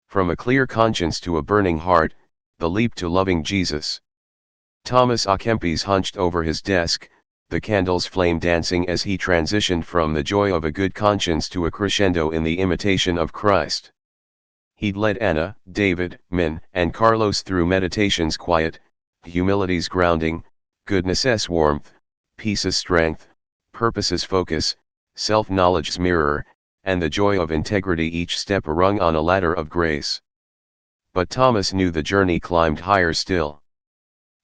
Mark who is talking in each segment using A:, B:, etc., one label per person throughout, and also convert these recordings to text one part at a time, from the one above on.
A: From a clear conscience to a burning heart, the leap to loving Jesus. Thomas à Kempis hunched over his desk, the candle's flame dancing as he transitioned from the joy of a good conscience to a crescendo in the imitation of Christ. He'd led Anna, David, Min, and Carlos through meditation's quiet, humility's grounding, goodness's warmth, peace's strength, purpose's focus, self-knowledge's mirror, and the joy of integrity, each step a rung on a ladder of grace. But Thomas knew the journey climbed higher still.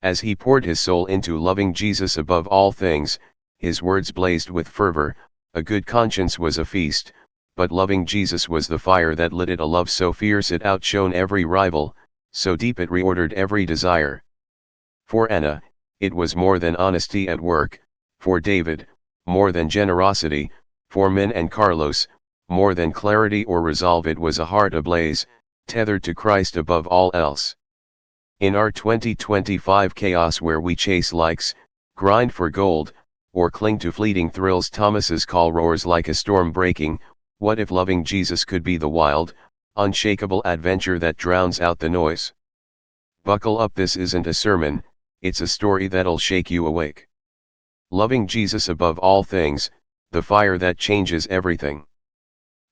A: As he poured his soul into loving Jesus above all things, his words blazed with fervor. A good conscience was a feast, but loving Jesus was the fire that lit it, a love so fierce it outshone every rival, so deep it reordered every desire. For Anna, it was more than honesty at work; for David, more than generosity; for Min and Carlos, more than clarity or resolve. It was a heart ablaze, tethered to Christ above all else. In our 2025 chaos, where we chase likes, grind for gold, or cling to fleeting thrills, Thomas's call roars like a storm breaking. What if loving Jesus could be the wild, unshakable adventure that drowns out the noise? Buckle up, this isn't a sermon, it's a story that'll shake you awake. Loving Jesus above all things, the fire that changes everything.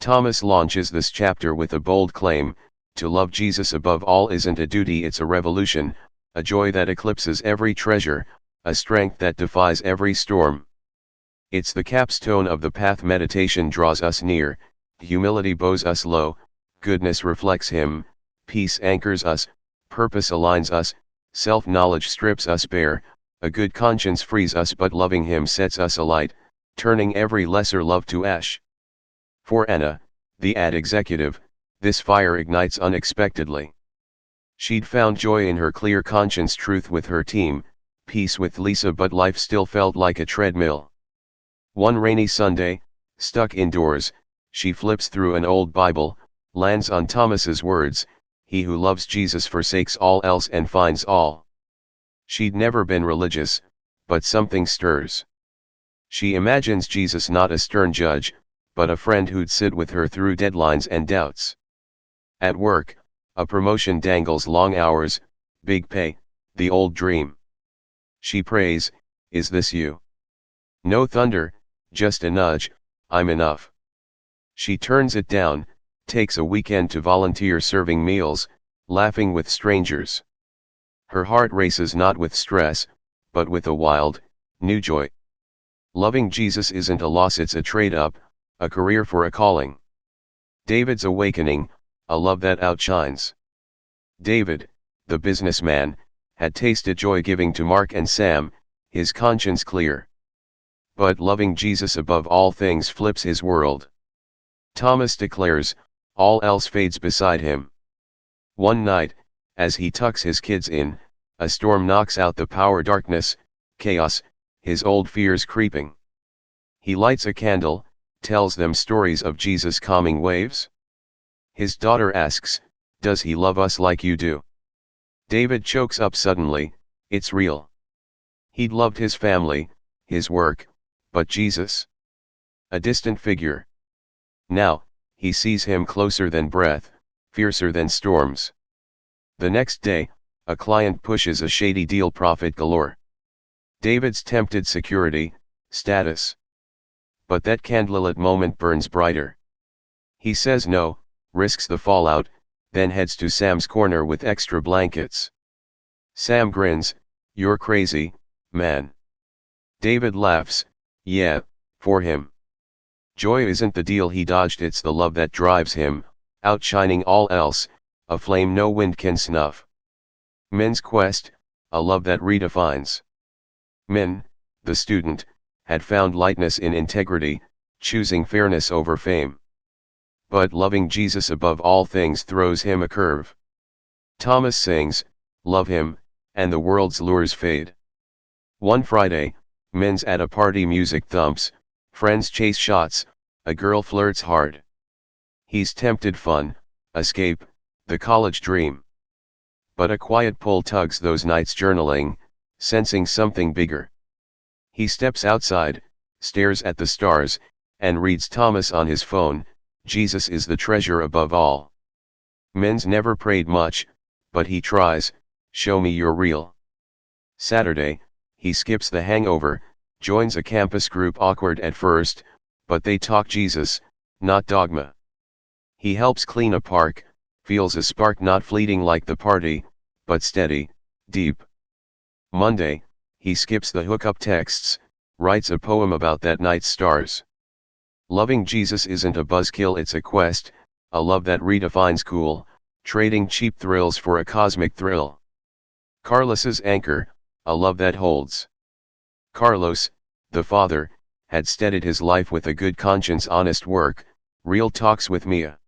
A: Thomas launches this chapter with a bold claim: to love Jesus above all isn't a duty, it's a revolution, a joy that eclipses every treasure, a strength that defies every storm. It's the capstone of the path. Meditation draws us near, humility bows us low, goodness reflects Him, peace anchors us, purpose aligns us, self-knowledge strips us bare, a good conscience frees us, but loving Him sets us alight, turning every lesser love to ash. For Anna, the ad executive, this fire ignites unexpectedly. She'd found joy in her clear conscience, truth with her team, peace with Lisa, but life still felt like a treadmill. One rainy Sunday, stuck indoors, she flips through an old Bible, lands on Thomas's words: "He who loves Jesus forsakes all else and finds all." She'd never been religious, but something stirs. She imagines Jesus not a stern judge, but a friend who'd sit with her through deadlines and doubts. At work, a promotion dangles, long hours, big pay, the old dream. She prays, "Is this you?" No thunder, just a nudge: "I'm enough." She turns it down, takes a weekend to volunteer serving meals, laughing with strangers. Her heart races not with stress, but with a wild, new joy. Loving Jesus isn't a loss, it's a trade-up, a career for a calling. David's awakening, a love that outshines. David, the businessman, had tasted joy giving to Mark and Sam, his conscience clear. But loving Jesus above all things flips his world. Thomas declares, all else fades beside him. One night, as he tucks his kids in, a storm knocks out the power. Darkness, chaos, his old fears creeping. He lights a candle, tells them stories of Jesus calming waves. His daughter asks, "Does he love us like you do?" David chokes up suddenly. It's real. He'd loved his family, his work, but Jesus? A distant figure. Now, he sees him closer than breath, fiercer than storms. The next day, a client pushes a shady deal, profit galore. David's tempted security, status. But that candlelit moment burns brighter. He says no, risks the fallout, then heads to Sam's corner with extra blankets. Sam grins, "You're crazy, man." David laughs, "Yeah, for him. Joy isn't the deal he dodged, it's the love that drives him, outshining all else, a flame no wind can snuff." Min's quest, a love that redefines. Min, the student, had found lightness in integrity, choosing fairness over fame. But loving Jesus above all things throws him a curve. Thomas sings, "Love him, and the world's lures fade." One Friday, Min's at a party, music thumps, friends chase shots, a girl flirts hard. He's tempted, fun, escape, the college dream. But a quiet pull tugs those nights, journaling, sensing something bigger. He steps outside, stares at the stars, and reads Thomas on his phone: "Jesus is the treasure above all." Men's never prayed much, but he tries, show me you're real. Saturday, he skips the hangover, joins a campus group awkward at first, but they talk Jesus, not dogma. He helps clean a park, feels a spark not fleeting like the party, but steady, deep. Monday, he skips the hookup texts, writes a poem about that night's stars. Loving Jesus isn't a buzzkill, it's a quest, a love that redefines cool, trading cheap thrills for a cosmic thrill. Carlos's anchor, a love that holds. Carlos, the father, had steadied his life with a good conscience, honest work, real talks with Mia.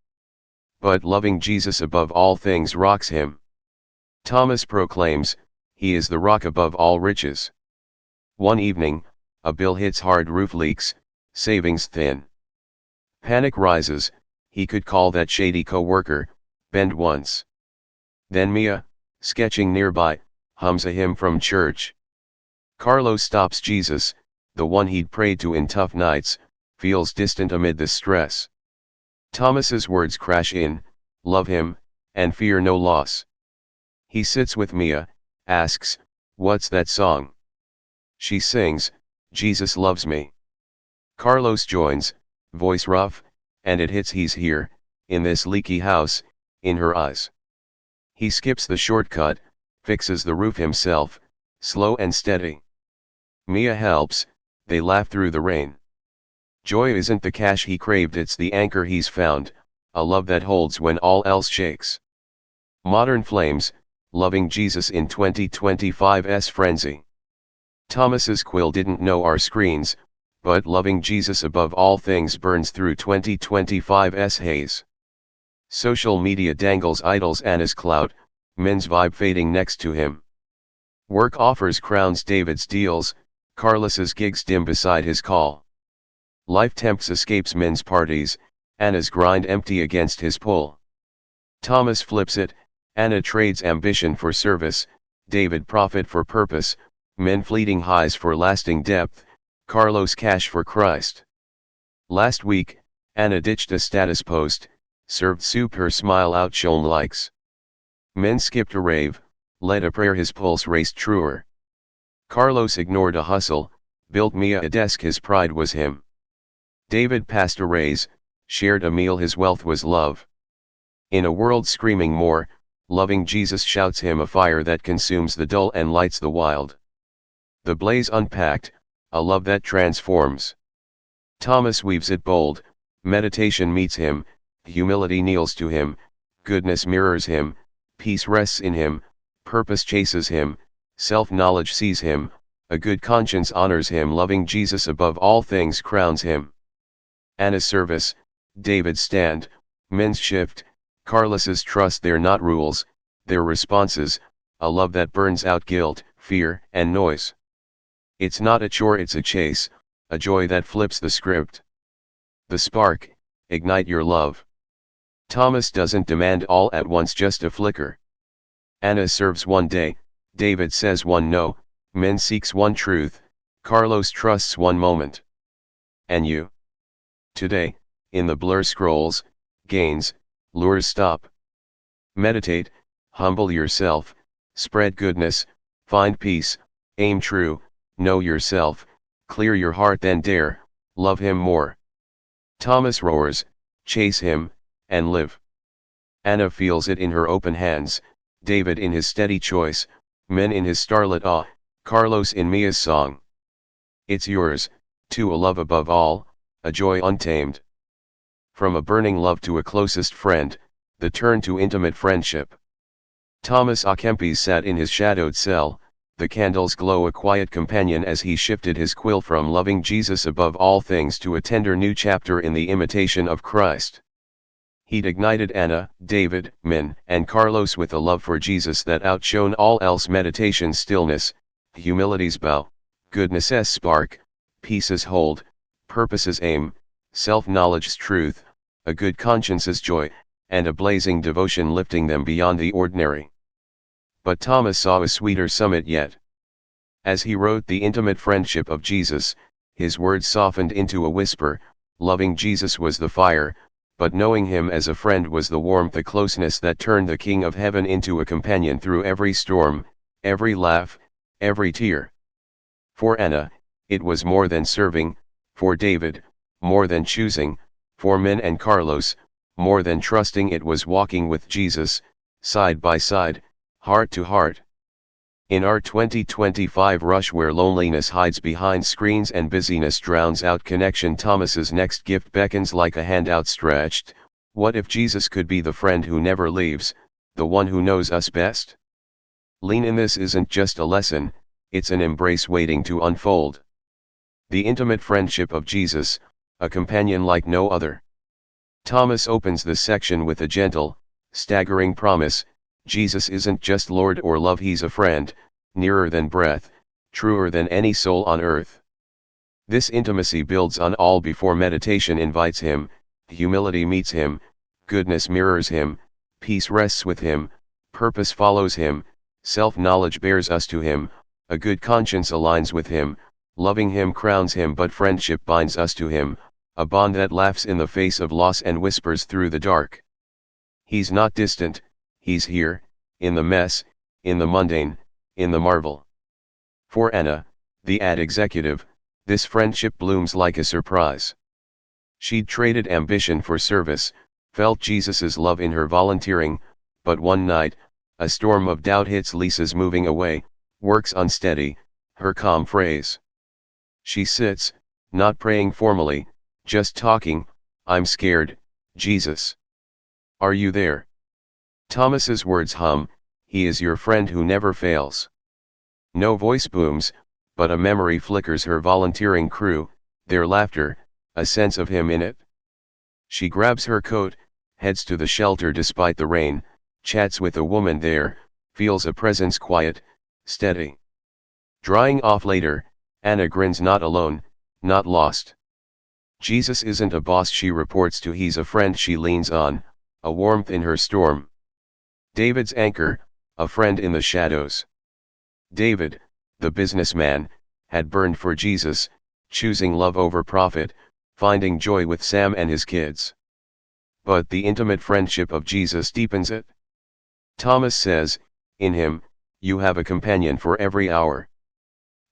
A: But loving Jesus above all things rocks him. Thomas proclaims, he is the rock above all riches. One evening, a bill hits hard, roof leaks, savings thin. Panic rises, he could call that shady co-worker, bend once. Then Mia, sketching nearby, hums a hymn from church. Carlos stops Jesus, the one he'd prayed to in tough nights, feels distant amid the stress. Thomas's words crash in, love him, and fear no loss. He sits with Mia, asks, what's that song? She sings, Jesus loves me. Carlos joins, voice rough, and it hits, he's here, in this leaky house, in her eyes. He skips the shortcut, fixes the roof himself, slow and steady. Mia helps, they laugh through the rain. Joy isn't the cash he craved, it's the anchor he's found, a love that holds when all else shakes. Modern Flames, loving Jesus in 2025's frenzy. Thomas's quill didn't know our screens, but loving Jesus above all things burns through 2025's haze. Social media dangles idols and his clout, men's vibe fading next to him. Work offers crowns David's deals, Carlos's gigs dim beside his call. Life tempts escapes men's parties, Anna's grind empty against his pull. Thomas flips it, Anna trades ambition for service, David profit for purpose, men fleeting highs for lasting depth, Carlos cash for Christ. Last week, Anna ditched a status post, served soup, her smile outshone likes. Men skipped a rave, led a prayer, his pulse raced truer. Carlos ignored a hustle, built Mia a desk, his pride was him. David passed a raise, shared a meal, his wealth was love. In a world screaming more, loving Jesus shouts him a fire that consumes the dull and lights the wild. The blaze unpacked, a love that transforms. Thomas weaves it bold, meditation meets him, humility kneels to him, goodness mirrors him, peace rests in him, purpose chases him, self-knowledge sees him, a good conscience honors him, loving Jesus above all things crowns him. Anna's service, David's stand, men's shift, Carlos's trust, they're not rules, they're responses, a love that burns out guilt, fear, and noise. It's not a chore, it's a chase, a joy that flips the script. The spark, ignite your love. Thomas doesn't demand all at once, just a flicker. Anna serves one day, David says one no, men seeks one truth, Carlos trusts one moment. And you? Today, in the blur scrolls, gains, lures stop. Meditate, humble yourself, spread goodness, find peace, aim true, know yourself, clear your heart, then dare, love him more. Thomas roars, chase him, and live. Anna feels it in her open hands, David in his steady choice, men in his starlit awe, Carlos in Mia's song. It's yours, too, a love above all, a joy untamed. From a burning love to a closest friend, the turn to intimate friendship. Thomas à Kempis sat in his shadowed cell, the candles glow, a quiet companion as he shifted his quill from loving Jesus above all things to a tender new chapter in the imitation of Christ. He'd ignited Anna, David, Min, and Carlos with a love for Jesus that outshone all else. Meditation's stillness, humility's bow, goodness's spark, peace's hold, purpose's aim, self-knowledge's truth, a good conscience's joy, and a blazing devotion lifting them beyond the ordinary. But Thomas saw a sweeter summit yet. As he wrote the intimate friendship of Jesus, his words softened into a whisper, loving Jesus was the fire, but knowing him as a friend was the warmth, the closeness that turned the King of Heaven into a companion through every storm, every laugh, every tear. For Anna, it was more than serving; for David, more than choosing; for Min and Carlos, more than trusting. It was walking with Jesus, side by side, heart to heart. In our 2025 rush where loneliness hides behind screens and busyness drowns out connection, Thomas's next gift beckons like a hand outstretched. What if Jesus could be the friend who never leaves, the one who knows us best? Lean in. This isn't just a lesson, it's an embrace waiting to unfold. The intimate friendship of Jesus, a companion like no other. Thomas opens this section with a gentle, staggering promise: Jesus isn't just Lord or love, he's a friend, nearer than breath, truer than any soul on earth. This intimacy builds on all before. Meditation invites him, humility meets him, goodness mirrors him, peace rests with him, purpose follows him, self-knowledge bears us to him, a good conscience aligns with him, loving him crowns him, but friendship binds us to him, a bond that laughs in the face of loss and whispers through the dark. He's not distant, he's here, in the mess, in the mundane, in the marvel. For Anna, the ad executive, this friendship blooms like a surprise. She'd traded ambition for service, felt Jesus's love in her volunteering, but one night, a storm of doubt hits. Lisa's moving away, works unsteady, her calm phrase. She sits, not praying formally, just talking: "I'm scared, Jesus. Are you there?" Thomas's words hum: "He is your friend who never fails." No voice booms, but a memory flickers her volunteering crew, their laughter, a sense of him in it. She grabs her coat, heads to the shelter despite the rain, chats with a woman there, feels a presence quiet, steady. Drying off later, Anna grins, not alone, not lost. Jesus isn't a boss she reports to, he's a friend she leans on, a warmth in her storm. David's anchor, a friend in the shadows. David, the businessman, had burned for Jesus, choosing love over profit, finding joy with Sam and his kids. But the intimate friendship of Jesus deepens it. Thomas says, in him, you have a companion for every hour.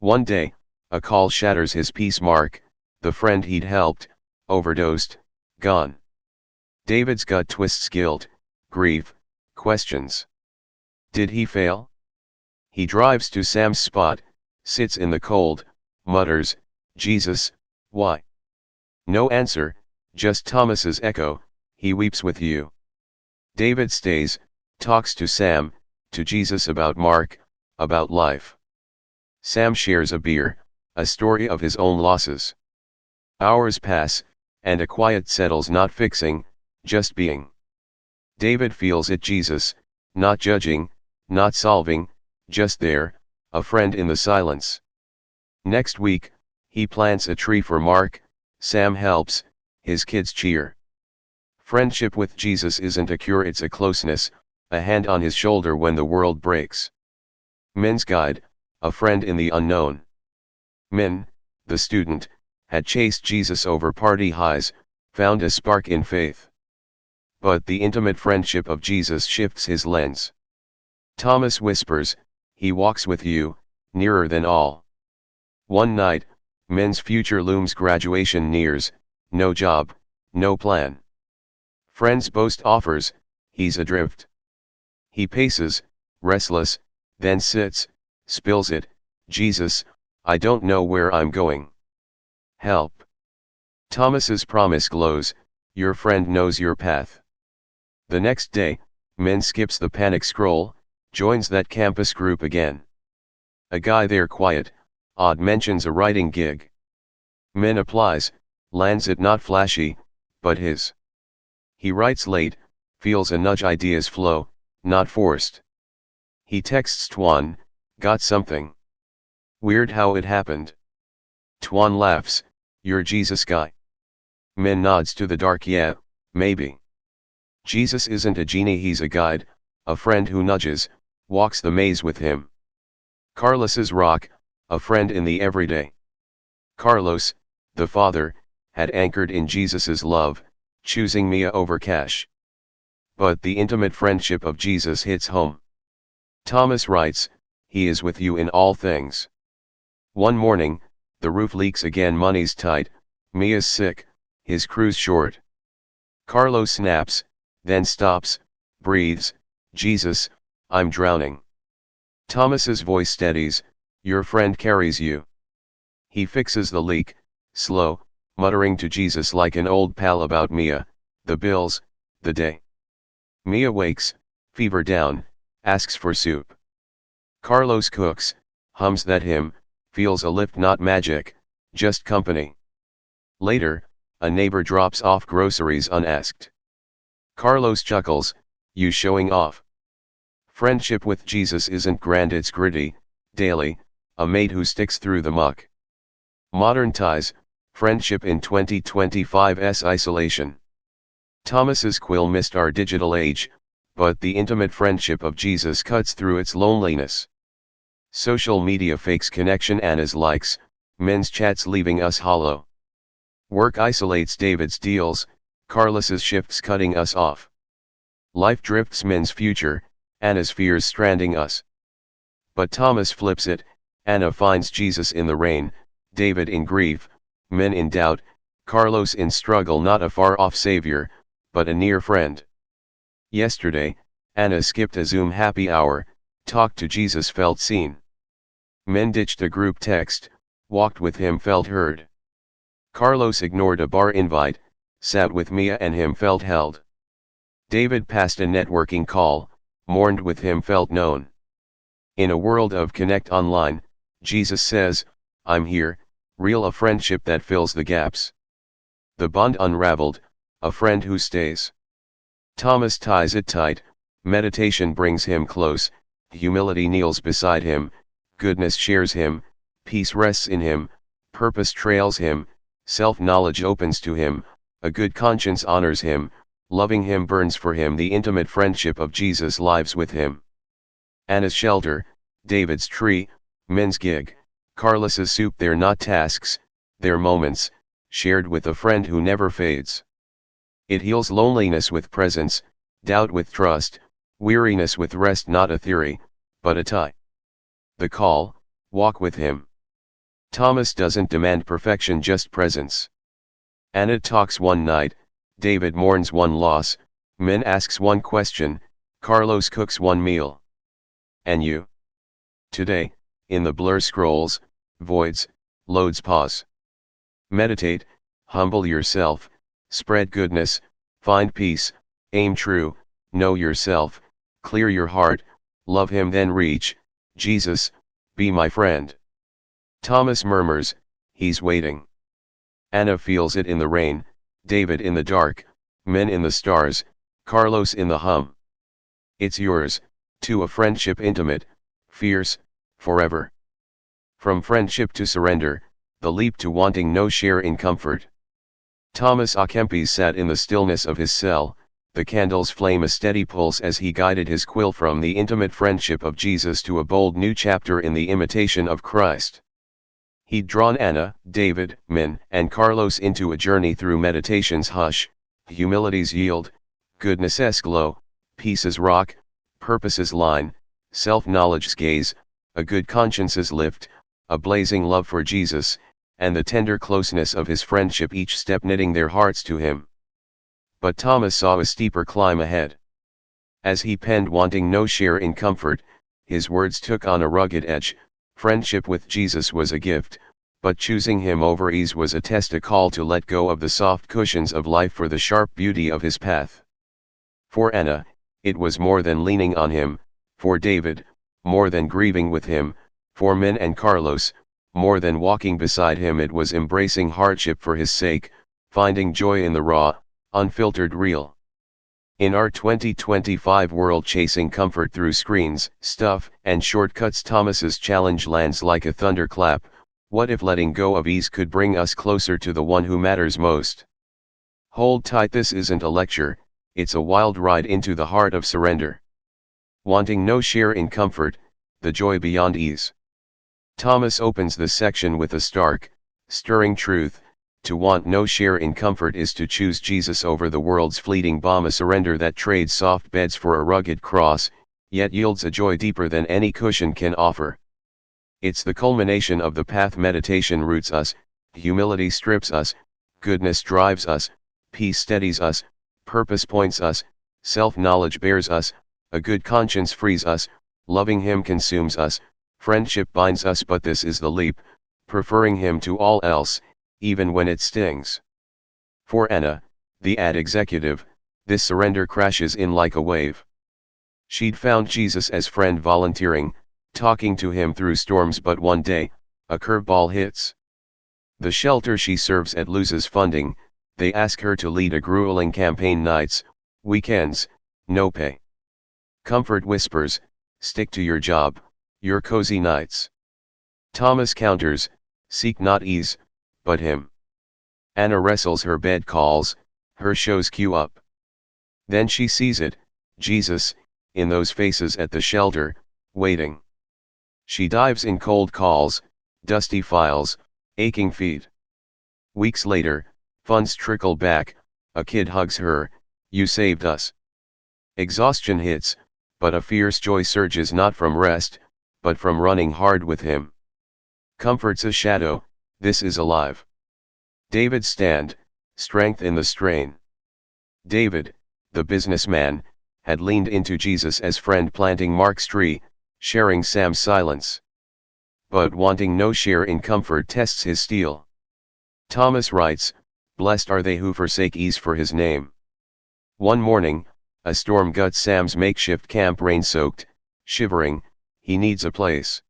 A: One day, a call shatters his peace. Mark, the friend he'd helped, overdosed, gone. David's gut twists: guilt, grief, questions. Did he fail? He drives to Sam's spot, sits in the cold, mutters, "Jesus, why?" No answer, just Thomas's echo: "He weeps with you." David stays, talks to Sam, to Jesus, about Mark, about life. Sam shares a beer, a story of his own losses. Hours pass, and a quiet settles, not fixing, just being. David feels it: Jesus, not judging, not solving, just there, a friend in the silence. Next week, he plants a tree for Mark, Sam helps, his kids cheer. Friendship with Jesus isn't a cure, it's a closeness, a hand on his shoulder when the world breaks. Min's guide, a friend in the unknown. Min, the student, had chased Jesus over party highs, found a spark in faith. But the intimate friendship of Jesus shifts his lens. Thomas whispers, "He walks with you, nearer than all." One night, Min's future looms, graduation nears, no job, no plan. Friends boast offers, he's adrift. He paces, restless, then sits, spills it, "Jesus, I don't know where I'm going. Help." Thomas's promise glows, "Your friend knows your path." The next day, Min skips the panic scroll, joins that campus group again. A guy there, quiet, odd, mentions a writing gig. Min applies, lands it, not flashy, but his. He writes late, feels a nudge, ideas flow, not forced. He texts Tuan, "Got something. Weird how it happened." Tuan laughs, "You're Jesus guy." Min nods to the dark, "Yeah, maybe." Jesus isn't a genie, he's a guide, a friend who nudges, walks the maze with him. Carlos's rock, a friend in the everyday. Carlos, the father, had anchored in Jesus's love, choosing Mia over cash. But the intimate friendship of Jesus hits home. Thomas writes, "He is with you in all things." One morning, the roof leaks again, money's tight, Mia's sick, his crew's short. Carlos snaps, then stops, breathes, "Jesus, I'm drowning." Thomas's voice steadies, "Your friend carries you." He fixes the leak, slow, muttering to Jesus like an old pal about Mia, the bills, the day. Mia wakes, fever down, asks for soup. Carlos cooks, hums that hymn, feels a lift, not magic, just company. Later, a neighbor drops off groceries unasked. Carlos chuckles, "You showing off?" Friendship with Jesus isn't grand, it's gritty, daily, a mate who sticks through the muck. Modern ties, friendship in 2025's isolation. Thomas's quill missed our digital age, but the intimate friendship of Jesus cuts through its loneliness. Social media fakes connection, Anna's likes, men's chats leaving us hollow. Work isolates David's deals, Carlos's shifts cutting us off. Life drifts men's future, Anna's fears stranding us. But Thomas flips it, Anna finds Jesus in the rain, David in grief, men in doubt, Carlos in struggle, not a far-off savior, but a near friend. Yesterday, Anna skipped a Zoom happy hour, talked to Jesus, felt seen. Men ditched a group text, walked with him, felt heard. Carlos ignored a bar invite, sat with Mia and him, felt held. David passed a networking call, mourned with him, felt known. In a world of connect online, Jesus says, "I'm here," real, a friendship that fills the gaps. The bond unraveled, a friend who stays. Thomas ties it tight, meditation brings him close, humility kneels beside him, goodness shares him, peace rests in him, purpose trails him, self-knowledge opens to him, a good conscience honors him, loving him burns for him. The intimate friendship of Jesus lives with him. Anna's shelter, David's tree, men's gig, Carlos's soup, they're not tasks, they're moments, shared with a friend who never fades. It heals loneliness with presence, doubt with trust, weariness with rest, not a theory, but a tie. The call, walk with him. Thomas doesn't demand perfection, just presence. Anna talks one night, David mourns one loss, men asks one question, Carlos cooks one meal. And you? Today, in the blur scrolls, voids, loads, pause. Meditate, humble yourself, spread goodness, find peace, aim true, know yourself, clear your heart, love him, then reach, Jesus, be my friend. Thomas murmurs, he's waiting. Anna feels it in the rain, David in the dark, men in the stars, Carlos in the hum. It's yours, too, a friendship intimate, fierce, forever. From friendship to surrender, the leap to wanting no share in comfort. Thomas à Kempis sat in the stillness of his cell, the candle's flame a steady pulse as he guided his quill from the intimate friendship of Jesus to a bold new chapter in the imitation of Christ. He'd drawn Anna, David, Min, and Carlos into a journey through meditation's hush, humility's yield, goodness's glow, peace's rock, purpose's line, self-knowledge's gaze, a good conscience's lift, a blazing love for Jesus, and the tender closeness of his friendship, each step knitting their hearts to him. But Thomas saw a steeper climb ahead. As he penned, wanting no share in comfort, his words took on a rugged edge. Friendship with Jesus was a gift, but choosing him over ease was a test, a call to let go of the soft cushions of life for the sharp beauty of his path. For Anna, it was more than leaning on him, for David, more than grieving with him, for Min and Carlos, more than walking beside him. It was embracing hardship for his sake, finding joy in the raw, unfiltered real. In our 2025 world, chasing comfort through screens, stuff, and shortcuts, Thomas's challenge lands like a thunderclap. What if letting go of ease could bring us closer to the one who matters most? Hold tight, this isn't a lecture, it's a wild ride into the heart of surrender. Wanting no share in comfort, the joy beyond ease. Thomas opens the section with a stark, stirring truth, To want no share in comfort is to choose Jesus over the world's fleeting bomb, a surrender that trades soft beds for a rugged cross, yet yields a joy deeper than any cushion can offer. It's the culmination of the path meditation roots us, humility strips us, goodness drives us, peace steadies us, purpose points us, self-knowledge bears us, a good conscience frees us, loving Him consumes us, friendship binds us. But this is the leap, preferring Him to all else, even when it stings. For Anna, the ad executive, this surrender crashes in like a wave. She'd found Jesus as friend, volunteering, talking to Him through storms, but one day, a curveball hits. The shelter she serves at loses funding. They ask her to lead a grueling campaign, nights, weekends, no pay. Comfort whispers, stick to your job, your cozy nights. Thomas counters, seek not ease, but Him. Anna wrestles, her bed calls, her shows queue up. Then she sees it, Jesus, in those faces at the shelter, waiting. She dives in, cold calls, dusty files, aching feet. Weeks later, funds trickle back, a kid hugs her, you saved us. Exhaustion hits, but a fierce joy surges, not from rest, but from running hard with Him. Comfort's a shadow, this is alive. David's stand, strength in the strain. David, the businessman, had leaned into Jesus as friend, planting Mark's tree, sharing Sam's silence. But wanting no share in comfort tests his steel. Thomas writes, blessed are they who forsake ease for His name. One morning, a storm guts Sam's makeshift camp, rain-soaked, shivering, he needs a place.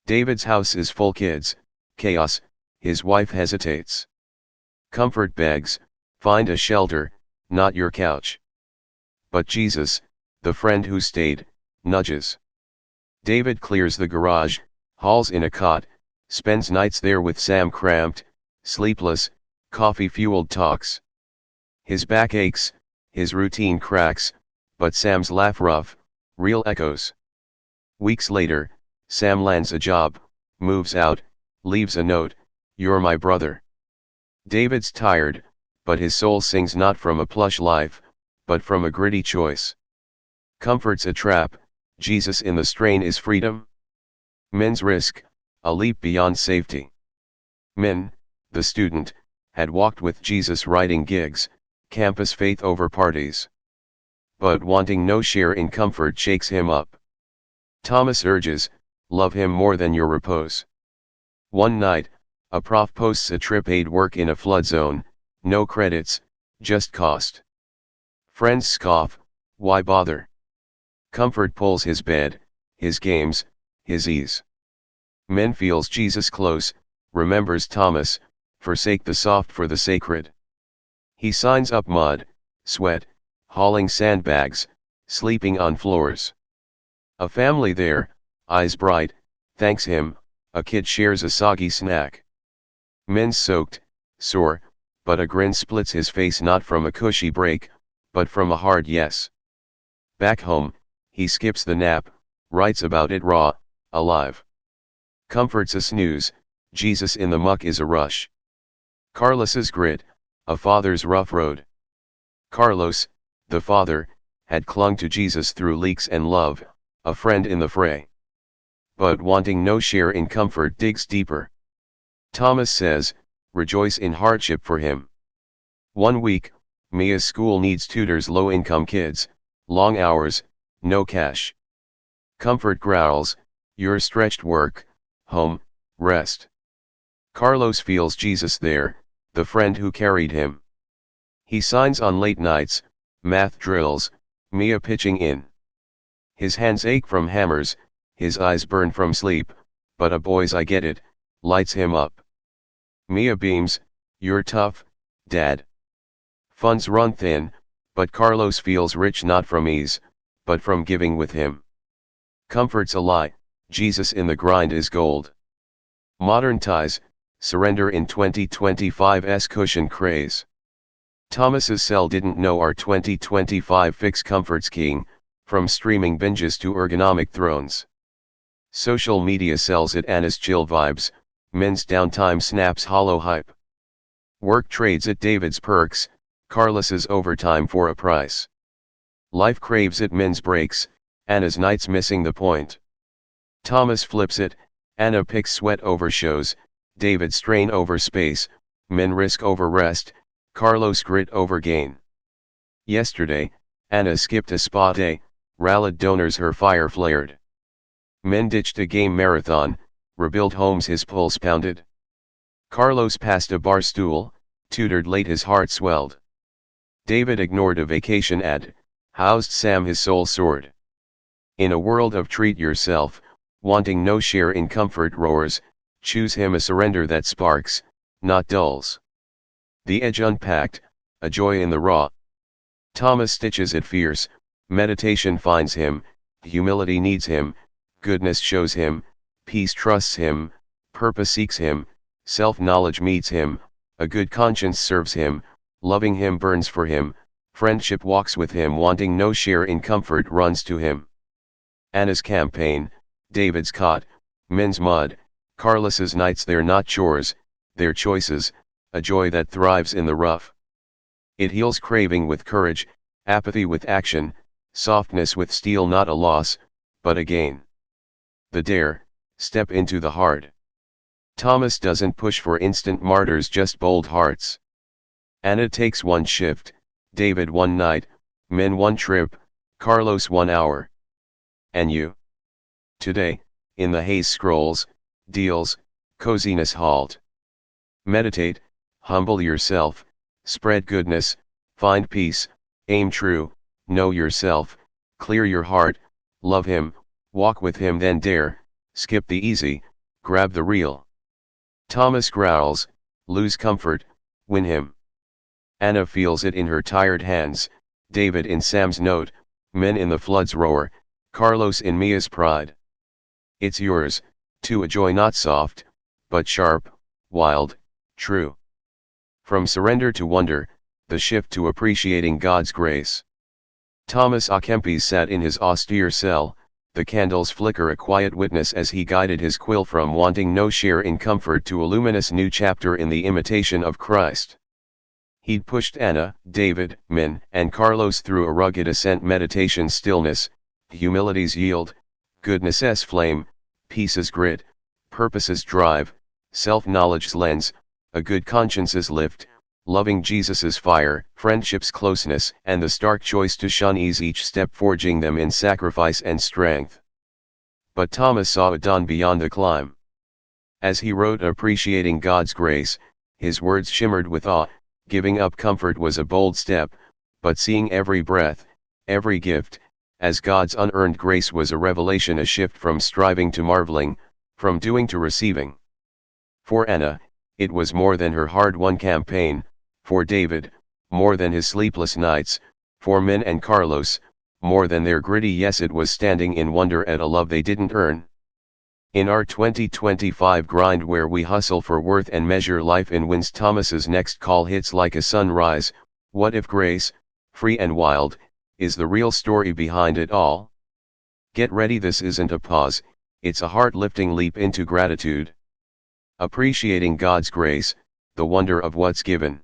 A: David's house is full, kids, chaos, his wife hesitates. Comfort begs, find a shelter, not your couch. But Jesus, the friend who stayed, nudges. David clears the garage, hauls in a cot, spends nights there with Sam, cramped, sleepless, coffee-fueled talks. His back aches, his routine cracks, but Sam's laugh rough, real echoes. Weeks later, Sam lands a job, moves out, leaves a note, you're my brother. David's tired, but his soul sings, not from a plush life, but from a gritty choice. Comfort's a trap, Jesus in the strain is freedom. Men's risk, a leap beyond safety. Min, the student, had walked with Jesus, writing gigs, campus faith over parties. But wanting no share in comfort shakes him up. Thomas urges, love Him more than your repose. One night, a prof posts a trip aid work in a flood zone, no credits, just cost. Friends scoff, why bother? Comfort pulls his bed, his games, his ease. Min feels Jesus close, remembers Thomas, forsake the soft for the sacred. He signs up, mud, sweat, hauling sandbags, sleeping on floors. A family there, eyes bright, thanks him, a kid shares a soggy snack. Min's soaked, sore, but a grin splits his face, not from a cushy break, but from a hard yes. Back home, he skips the nap, writes about it raw, alive. Comfort's a snooze, Jesus in the muck is a rush. Carlos's grit, a father's rough road. Carlos, the father, had clung to Jesus through leaks and love, a friend in the fray. But wanting no share in comfort digs deeper. Thomas says, rejoice in hardship for him. One week, Mia's school needs tutors, low-income kids, long hours, no cash. Comfort growls, you're stretched, work, home, rest. Carlos feels Jesus there, the friend who carried him. He signs on late nights, math drills, Mia pitching in. His hands ache from hammers, his eyes burn from sleep, but a boy's I get it, lights him up. Mia beams, you're tough, Dad. Funds run thin, but Carlos feels rich, not from ease, but from giving with him. Comfort's a lie, Jesus in the grind is gold. Modern ties, surrender in 2025's cushion craze. Thomas's cell didn't know our 2025 fix. Comfort's king, from streaming binges to ergonomic thrones. Social media sells it Anna's chill vibes, men's downtime snaps hollow hype. Work trades at David's perks, Carlos's overtime for a price. Life craves it, men's breaks, Anna's nights missing the point. Thomas flips it, Anna picks sweat over shows, David strain over space, men risk over rest, Carlos grit over gain. Yesterday, Anna skipped a spa day, rallied donors, her fire flared. Men ditched a game marathon, rebuilt homes, his pulse pounded. Carlos passed a bar stool, tutored late, his heart swelled. David ignored a vacation ad, housed Sam, his soul soared. In a world of treat yourself, wanting no share in comfort roars, choose him, a surrender that sparks, not dulls. The edge unpacked, a joy in the raw. Thomas stitches it fierce, meditation finds him, humility needs him, goodness shows him, peace trusts him, purpose seeks him, self-knowledge meets him, a good conscience serves him, loving him burns for him, friendship walks with him, wanting no share in comfort runs to him. Anna's campaign, David's cot, men's mud, Carlos's nights, they're not chores, they're choices, a joy that thrives in the rough. It heals craving with courage, apathy with action, softness with steel, not a loss, but a gain. The dare, step into the hard. Thomas doesn't push for instant martyrs, just bold hearts. Anna takes one shift, David one night, men one trip, Carlos 1 hour. And you? Today, in the haze scrolls, deals, coziness halt. Meditate, humble yourself, spread goodness, find peace, aim true, know yourself, clear your heart, love him, walk with him, then dare, skip the easy, grab the real. Thomas growls, lose comfort, win him. Anna feels it in her tired hands, David in Sam's note, men in the flood's roar, Carlos in Mia's pride. It's yours, to a joy not soft, but sharp, wild, true. From surrender to wonder, the shift to appreciating God's grace. Thomas à Kempis sat in his austere cell, the candles flicker, a quiet witness as he guided his quill from wanting no share in comfort to a luminous new chapter in the imitation of Christ. He'd pushed Anna, David, Min, and Carlos through a rugged ascent, meditation stillness, humility's yield, goodness's flame, peace's grit, purpose's drive, self-knowledge's lens, a good conscience's lift, loving Jesus's fire, friendship's closeness, and the stark choice to shun ease, each step forging them in sacrifice and strength. But Thomas saw a dawn beyond the climb. As he wrote appreciating God's grace, his words shimmered with awe. Giving up comfort was a bold step, but seeing every breath, every gift, as God's unearned grace was a revelation, a shift from striving to marveling, from doing to receiving. For Anna, it was more than her hard-won campaign, for David, more than his sleepless nights, for Min and Carlos, more than their gritty yes, it was standing in wonder at a love they didn't earn. In our 2025 grind where we hustle for worth and measure life in wins, Thomas's next call hits like a sunrise. What if grace, free and wild, is the real story behind it all? Get ready, this isn't a pause, it's a heart-lifting leap into gratitude. Appreciating God's grace, the wonder of what's given.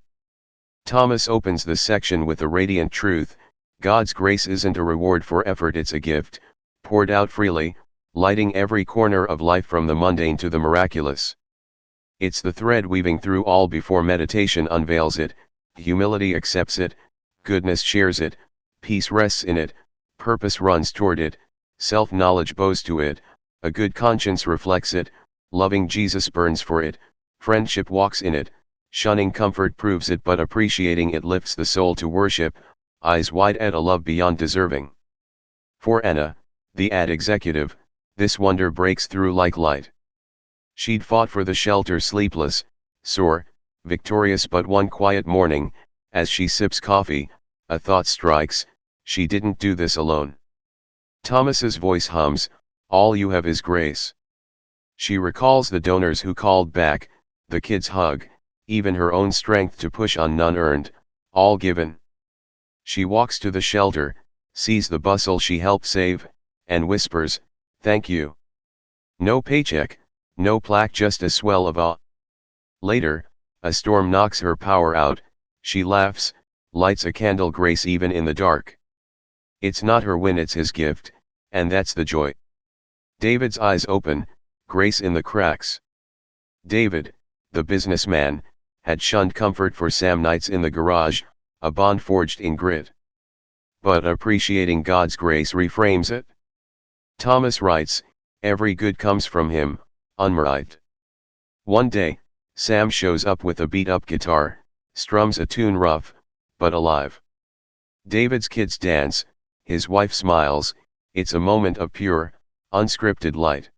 A: Thomas opens the section with a radiant truth: God's grace isn't a reward for effort, it's a gift, poured out freely, lighting every corner of life from the mundane to the miraculous. It's the thread weaving through all. Before meditation unveils it, humility accepts it, goodness shares it, peace rests in it, purpose runs toward it, self-knowledge bows to it, a good conscience reflects it, loving Jesus burns for it, friendship walks in it, shunning comfort proves it, but appreciating it lifts the soul to worship, eyes wide at a love beyond deserving. For Anna, the ad executive, this wonder breaks through like light. She'd fought for the shelter, sleepless, sore, victorious, but one quiet morning, as she sips coffee, a thought strikes: she didn't do this alone. Thomas's voice hums, all you have is grace. She recalls the donors who called back, the kids' hug, even her own strength to push on, none earned, all given. She walks to the shelter, sees the bustle she helped save, and whispers, thank you. No paycheck, no plaque, just a swell of awe. Later, A storm knocks her power out, she laughs, lights a candle, grace even in the dark. It's not her win, it's his gift, and that's the joy. David's eyes open, grace in the cracks. David, the businessman, had shunned comfort for Sam nights in the garage, a bond forged in grit. But appreciating God's grace reframes it. Thomas writes, every good comes from him, unmerit. One day, Sam shows up with a beat-up guitar, strums a tune rough, but alive. David's kids dance, his wife smiles, it's a moment of pure, unscripted light.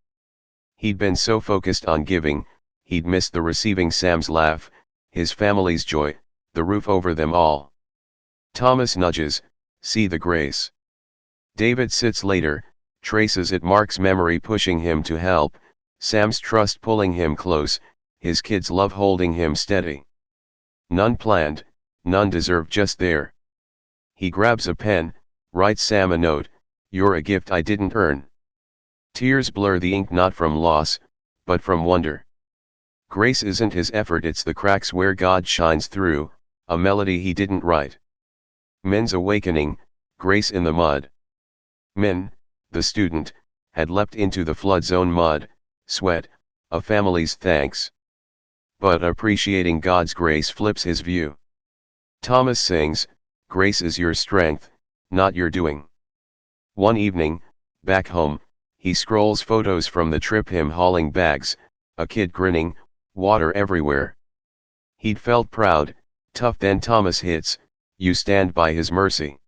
A: He'd been so focused on giving, he'd missed the receiving. Sam's laugh, his family's joy, the roof over them all. Thomas nudges, see the grace. David sits later, traces it, Mark's memory pushing him to help, Sam's trust pulling him close, his kids' love holding him steady. None planned, none deserved, just there. He grabs a pen, writes Sam a note, you're a gift I didn't earn. Tears blur the ink, not from loss, but from wonder. Grace isn't his effort, it's the cracks where God shines through, a melody he didn't write. Men's awakening, grace in the mud. Men, the student, had leapt into the flood zone, mud, sweat, a family's thanks. But appreciating God's grace flips his view. Thomas sings, grace is your strength, not your doing. One evening, back home, he scrolls photos from the trip, him hauling bags, a kid grinning, water everywhere. He'd felt proud, tough, then Thomas hits, you stand by his mercy.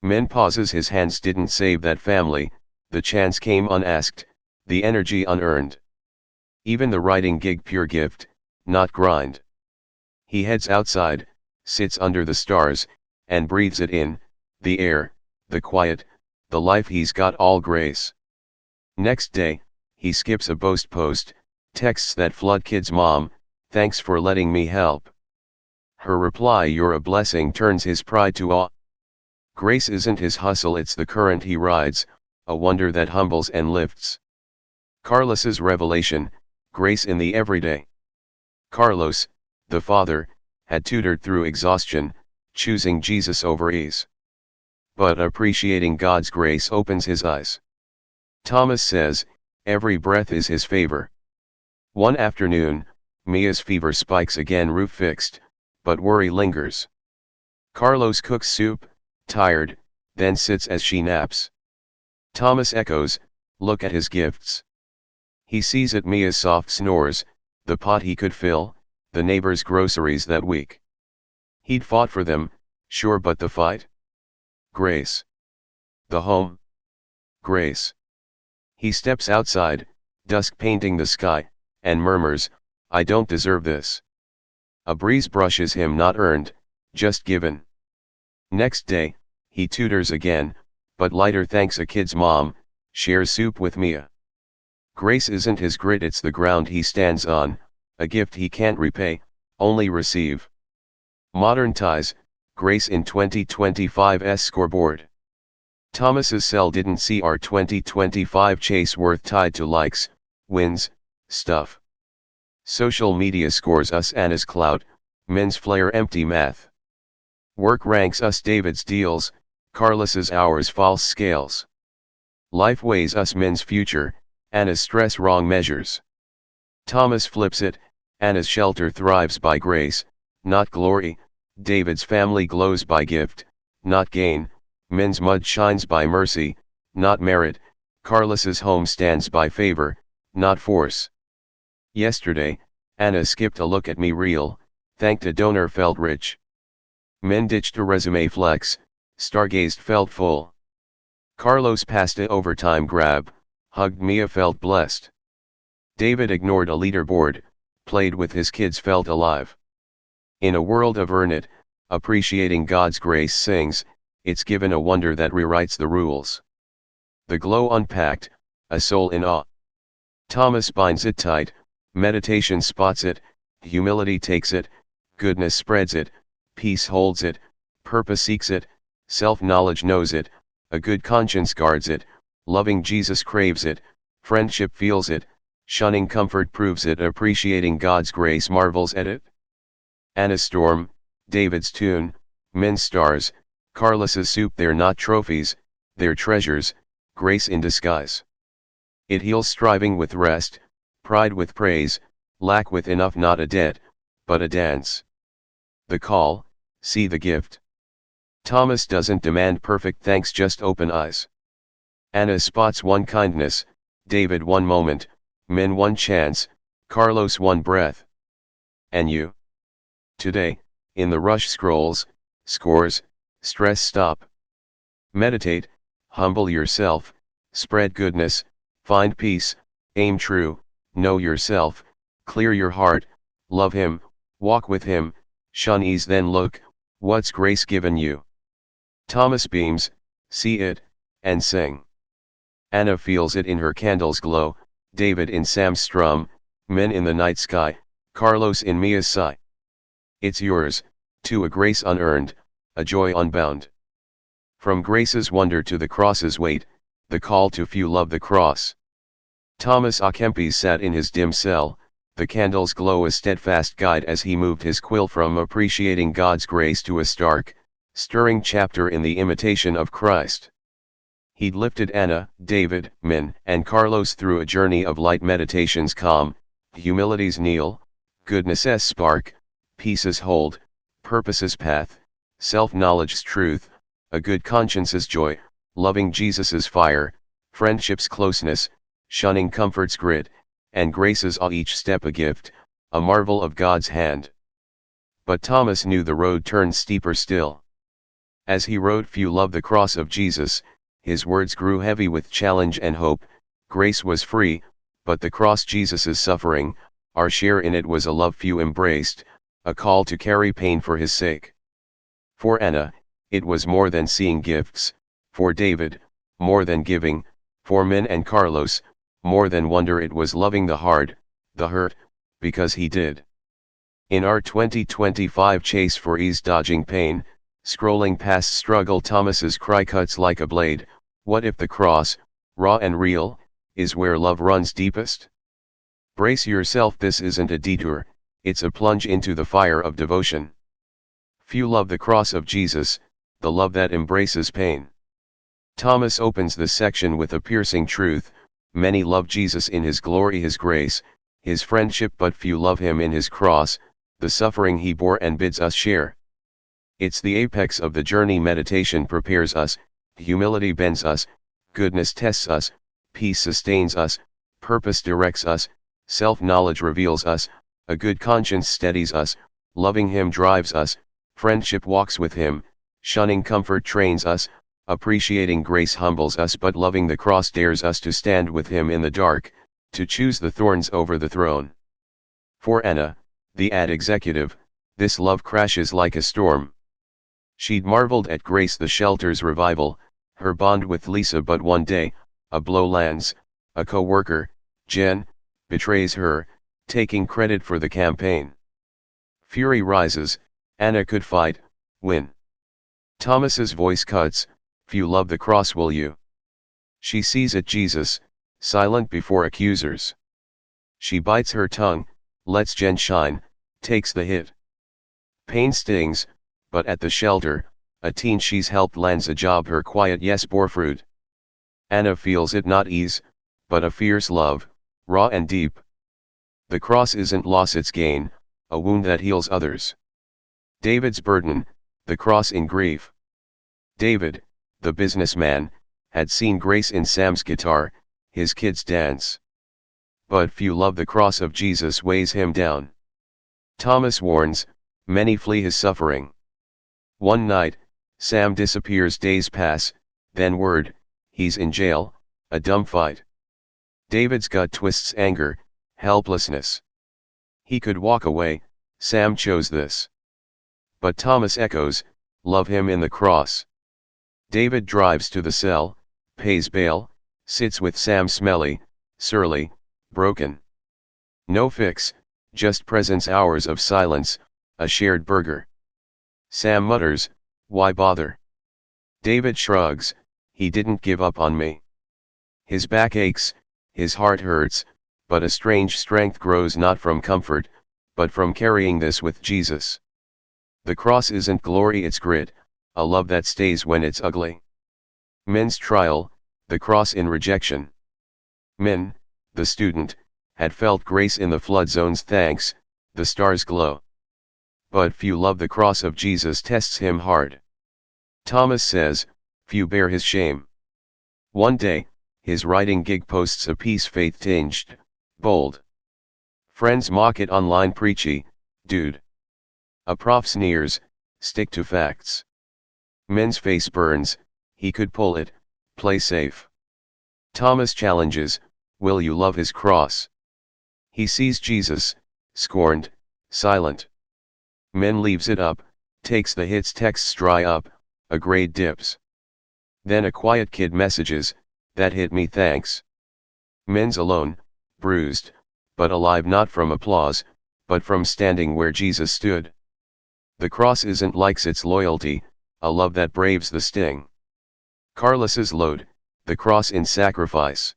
A: Men pauses, his hands didn't save that family, the chance came unasked, the energy unearned. Even the writing gig pure gift, not grind. He heads outside, sits under the stars, and breathes it in, the air, the quiet, the life, he's got all grace. Next day, he skips a boast post, texts that flood kid's mom, thanks for letting me help. Her reply, you're a blessing, turns his pride to awe. Grace isn't his hustle, it's the current he rides, a wonder that humbles and lifts. Carlos's revelation, grace in the everyday. Carlos, the father, had tutored through exhaustion, choosing Jesus over ease. But appreciating God's grace opens his eyes. Thomas says, every breath is his favor. One afternoon, Mia's fever spikes again, roof fixed, but worry lingers. Carlos cooks soup, tired, then sits as she naps. Thomas echoes, look at his gifts. He sees at Mia's soft snores, the pot he could fill, the neighbor's groceries that week. He'd fought for them, sure, but the fight? Grace. The home? Grace. He steps outside, dusk painting the sky, and murmurs, I don't deserve this. A breeze brushes him, not earned, just given. Next day, he tutors again, but lighter, thanks a kid's mom, shares soup with Mia. Grace isn't his grit, it's the ground he stands on, a gift he can't repay, only receive. Modern ties, grace in 2025's scoreboard. Thomas's cell didn't see our 2025 chase worth tied to likes, wins, stuff. Social media scores us Anna's clout, men's flair empty math. Work ranks us David's deals, Carlos's hours false scales. Life weighs us men's future, Anna's stress wrong measures. Thomas flips it, Anna's shelter thrives by grace, not glory, David's family glows by gift, not gain, men's mud shines by mercy, not merit, Carlos's home stands by favor, not force. Yesterday, Anna skipped a look at me reel, thanked a donor, felt rich. Men ditched a resume flex, stargazed, felt full. Carlos passed a overtime grab, hugged Mia, felt blessed. David ignored a leaderboard, played with his kids, felt alive. In a world of earn it, appreciating God's grace sings, it's given a wonder that rewrites the rules. The glow unpacked, a soul in awe. Thomas binds it tight, meditation spots it, humility takes it, goodness spreads it, peace holds it, purpose seeks it, self-knowledge knows it, a good conscience guards it, loving Jesus craves it, friendship feels it, shunning comfort proves it, appreciating God's grace marvels at it. Anna's storm, David's tune, men's stars, Carlos's soup. They're not trophies, they're treasures, grace in disguise. It heals striving with rest, pride with praise, lack with enough. Not a debt, but a dance. The call, see the gift. Thomas doesn't demand perfect thanks, just open eyes. Anna spots one kindness, David one moment, men one chance, Carlos one breath. And you? Today, in the rush scrolls, scores, stress stop. Meditate, humble yourself, spread goodness, find peace, aim true, know yourself, clear your heart, love him, walk with him, shun ease. Then look, what's grace given you. Thomas beams, see it, and sing. Anna feels it in her candle's glow, David in Sam's strum, men in the night sky, Carlos in Mia's sigh. It's yours, too, a grace unearned, a joy unbound. From grace's wonder to the cross's weight, the call to few love the cross. Thomas à Kempis sat in his dim cell, the candle's glow a steadfast guide as he moved his quill from appreciating God's grace to a stark, stirring chapter in the imitation of Christ. He'd lifted Anna, David, Min, and Carlos through a journey of light meditation's calm, humility's kneel, goodness's spark, peace's hold, purpose's path, self-knowledge's truth, a good conscience's joy, loving Jesus's fire, friendship's closeness, shunning comfort's grit, and grace's awe, each step a gift, a marvel of God's hand. But Thomas knew the road turned steeper still. As he rode, few love the cross of Jesus, his words grew heavy with challenge and hope. Grace was free, but the cross, Jesus's suffering, our share in it, was a love few embraced, a call to carry pain for his sake. For Anna, it was more than seeing gifts, for David, more than giving, for Min and Carlos, more than wonder. It was loving the hard, the hurt, because he did. In our 2025 chase for ease, dodging pain, scrolling past struggle, Thomas's cry cuts like a blade. What if the cross, raw and real, is where love runs deepest? Brace yourself, this isn't a detour, it's a plunge into the fire of devotion. Few love the cross of Jesus, the love that embraces pain. Thomas opens this section with a piercing truth: many love Jesus in his glory, his grace, his friendship, but few love him in his cross, the suffering he bore and bids us share. It's the apex of the journey. Meditation prepares us, humility bends us, goodness tests us, peace sustains us, purpose directs us, self-knowledge reveals us, a good conscience steadies us, loving him drives us, friendship walks with him, shunning comfort trains us, appreciating grace humbles us, but loving the cross dares us to stand with him in the dark, to choose the thorns over the throne. For Anna, the ad executive, this love crashes like a storm. She'd marveled at Grace, the shelter's revival, her bond with Lisa, but one day, a blow lands, a co-worker, Jen, betrays her, taking credit for the campaign. Fury rises, Anna could fight, win. Thomas's voice cuts, few love the cross, will you? She sees it, Jesus, silent before accusers. She bites her tongue, lets Jen shine, takes the hit. Pain stings, but at the shelter, a teen she's helped lands a job. Her quiet yes bore fruit. Anna feels it, not ease, but a fierce love, raw and deep. The cross isn't loss, it's gain, a wound that heals others. David's burden, the cross in grief. David, the businessman, had seen grace in Sam's guitar, his kids' dance. But few love the cross of Jesus, weighs him down. Thomas warns, many flee his suffering. One night, Sam disappears, days pass, then word, he's in jail, a dumb fight. David's gut twists, anger, helplessness. He could walk away, Sam chose this. But Thomas echoes, love him in the cross. David drives to the cell, pays bail, sits with Sam, smelly, surly, broken. No fix, just presence, hours of silence, a shared burger. Sam mutters, why bother? David shrugs, he didn't give up on me. His back aches, his heart hurts, but a strange strength grows, not from comfort, but from carrying this with Jesus. The cross isn't glory, it's grit, a love that stays when it's ugly. Men's trial, the cross in rejection. Men, the student, had felt grace in the flood zone's thanks, the stars glow. But few love the cross of Jesus tests him hard. Thomas says, few bear his shame. One day, his writing gig posts a piece faith tinged, bold. Friends mock it online, preachy, dude. A prof sneers, stick to facts. Men's face burns, he could pull it, play safe. Thomas challenges, will you love his cross? He sees Jesus, scorned, silent. Men leaves it up, takes the hits, texts dry up, a grade dips. Then a quiet kid messages, that hit me, thanks. Men's alone, bruised, but alive, not from applause, but from standing where Jesus stood. The cross isn't likes, it's loyalty, a love that braves the sting. Carlos's load, the cross in sacrifice.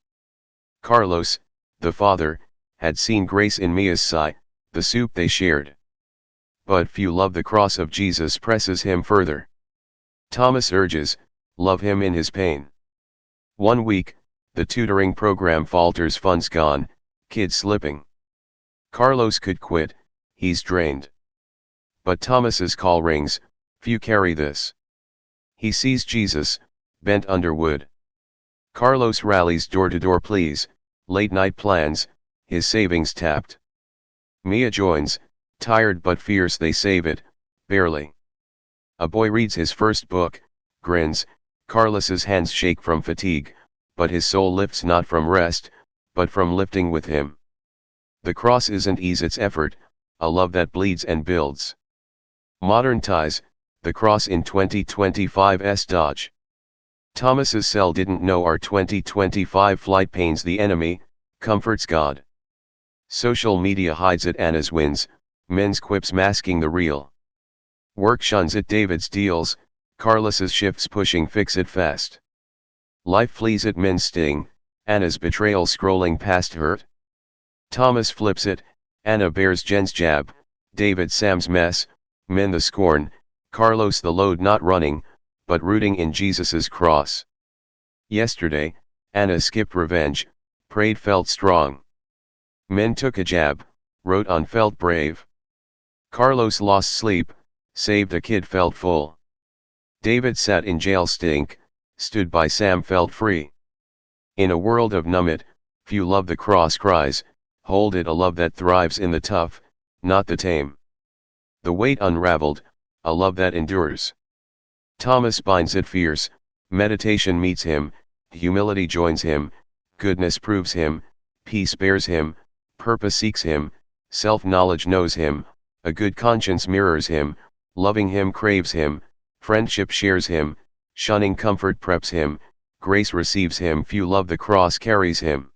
A: Carlos, the father, had seen grace in Mia's sigh, the soup they shared. But few love the cross of Jesus, presses him further. Thomas urges, love him in his pain. 1 week, the tutoring program falters, funds gone, kids slipping. Carlos could quit, he's drained. But Thomas's call rings, few carry this. He sees Jesus, bent under wood. Carlos rallies, door to door please, late night plans, his savings tapped. Mia joins, tired but fierce, they save it, barely. A boy reads his first book, grins, Carlos's hands shake from fatigue, but his soul lifts not from rest, but from lifting with him. The cross isn't ease, it's effort, a love that bleeds and builds. Modern ties, the cross in 2025's Dodge. Thomas's cell didn't know our 2025 flight pains the enemy, comforts God. Social media hides it, Anna's wins, men's quips masking the real. Work shuns it, David's deals, Carlos's shifts pushing fix it fast. Life flees it, men's sting, Anna's betrayal scrolling past hurt. Thomas flips it, Anna bears Jen's jab, David Sam's mess, men the scorn, Carlos the load, not running, but rooting in Jesus's cross. Yesterday, Anna skipped revenge, prayed, felt strong. Men took a jab, wrote on, felt brave. Carlos lost sleep, saved a kid, felt full. David sat in jail, stink, stood by Sam, felt free. In a world of numb it, few love the cross, cries, hold it, a love that thrives in the tough, not the tame. The weight unraveled, a love that endures. Thomas binds it fierce, meditation meets him, humility joins him, goodness proves him, peace bears him, purpose seeks him, self-knowledge knows him, a good conscience mirrors him, loving him craves him, friendship shares him, shunning comfort preps him, grace receives him, few love the cross, carries him.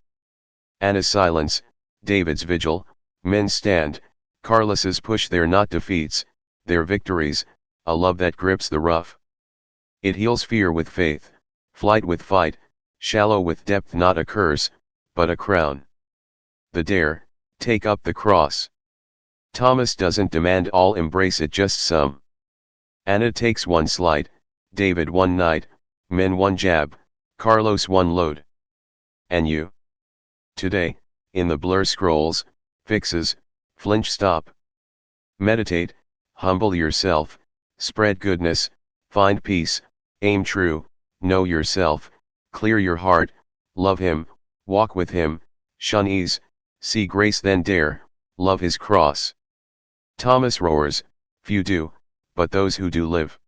A: Anna's silence, David's vigil, men's stand, Carlos's push, they're not defeats, they're victories, a love that grips the rough. It heals fear with faith, flight with fight, shallow with depth, not a curse, but a crown. The dare, take up the cross. Thomas doesn't demand all, embrace it, just some. Anna takes one slight, David one night, men one jab, Carlos one load. And you? Today, in the blur scrolls, fixes, flinch, stop. Meditate, humble yourself, spread goodness, find peace, aim true, know yourself, clear your heart, love him, walk with him, shun ease, see grace, then dare, love his cross. Thomas roars, few do, but those who do live.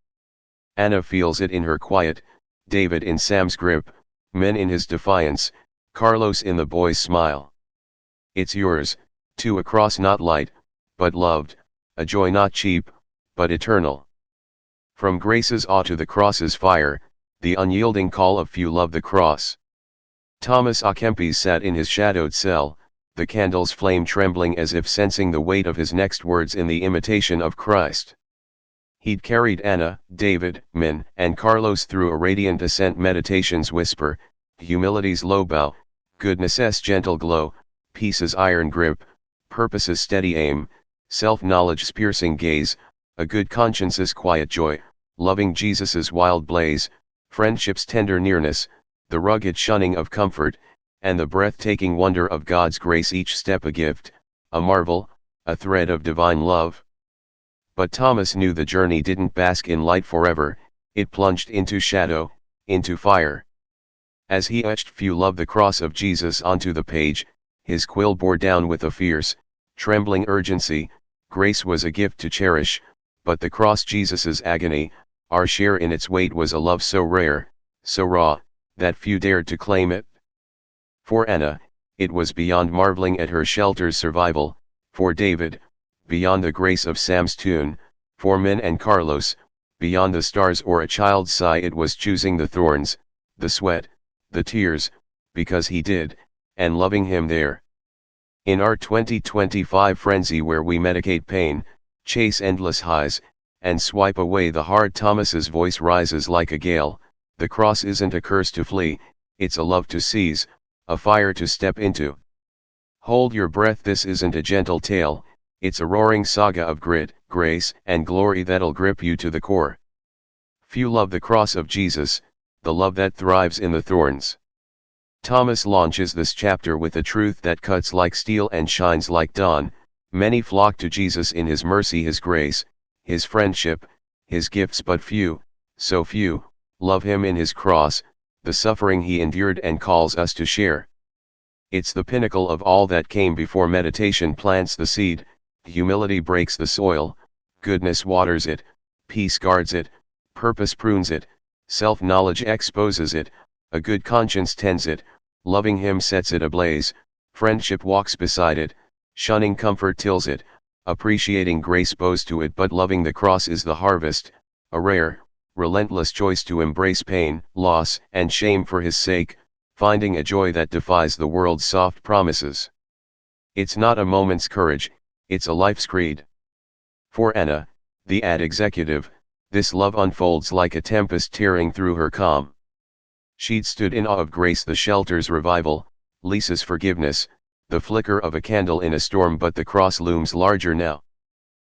A: Anna feels it in her quiet, David in Sam's grip, men in his defiance, Carlos in the boy's smile. It's yours, too, a cross not light, but loved, a joy not cheap, but eternal. From grace's awe to the cross's fire, the unyielding call of few love the cross. Thomas à Kempis sat in his shadowed cell, the candle's flame trembling as if sensing the weight of his next words in the imitation of Christ. He'd carried Anna, David, Min, and Carlos through a radiant ascent, meditation's whisper, humility's low bow, goodness's gentle glow, peace's iron grip, purpose's steady aim, self-knowledge's piercing gaze, a good conscience's quiet joy, loving Jesus's wild blaze, friendship's tender nearness, the rugged shunning of comfort, and the breathtaking wonder of God's grace, each step a gift, a marvel, a thread of divine love. But Thomas knew the journey didn't bask in light forever, it plunged into shadow, into fire. As he etched "Few love the cross of Jesus" onto the page, his quill bore down with a fierce, trembling urgency. Grace was a gift to cherish, but the cross, Jesus's agony, our share in its weight, was a love so rare, so raw, that few dared to claim it. For Anna, it was beyond marveling at her shelter's survival; for David, beyond the grace of Sam's tune; for Min and Carlos, beyond the stars or a child's sigh. It was choosing the thorns, the sweat, the tears, because he did, and loving him there. In our 2025 frenzy, where we medicate pain, chase endless highs, and swipe away the hard, Thomas's voice rises like a gale. The cross isn't a curse to flee, it's a love to seize, a fire to step into. Hold your breath, this isn't a gentle tale, it's a roaring saga of grit, grace, and glory that'll grip you to the core. Few love the cross of Jesus, the love that thrives in the thorns. Thomas launches this chapter with a truth that cuts like steel and shines like dawn. Many flock to Jesus in his mercy, his grace, his friendship, his gifts, but few, so few, love him in his cross, the suffering he endured and calls us to share. It's the pinnacle of all that came before. Meditation plants the seed, humility breaks the soil, goodness waters it, peace guards it, purpose prunes it, self-knowledge exposes it, a good conscience tends it, loving him sets it ablaze, friendship walks beside it, shunning comfort tills it, appreciating grace bows to it. But loving the cross is the harvest, a rare, relentless choice to embrace pain, loss, and shame for his sake, finding a joy that defies the world's soft promises. It's not a moment's courage, it's a life's creed. For Anna, the ad executive, this love unfolds like a tempest tearing through her calm. She'd stood in awe of grace, the shelter's revival, Lisa's forgiveness, the flicker of a candle in a storm. But the cross looms larger now.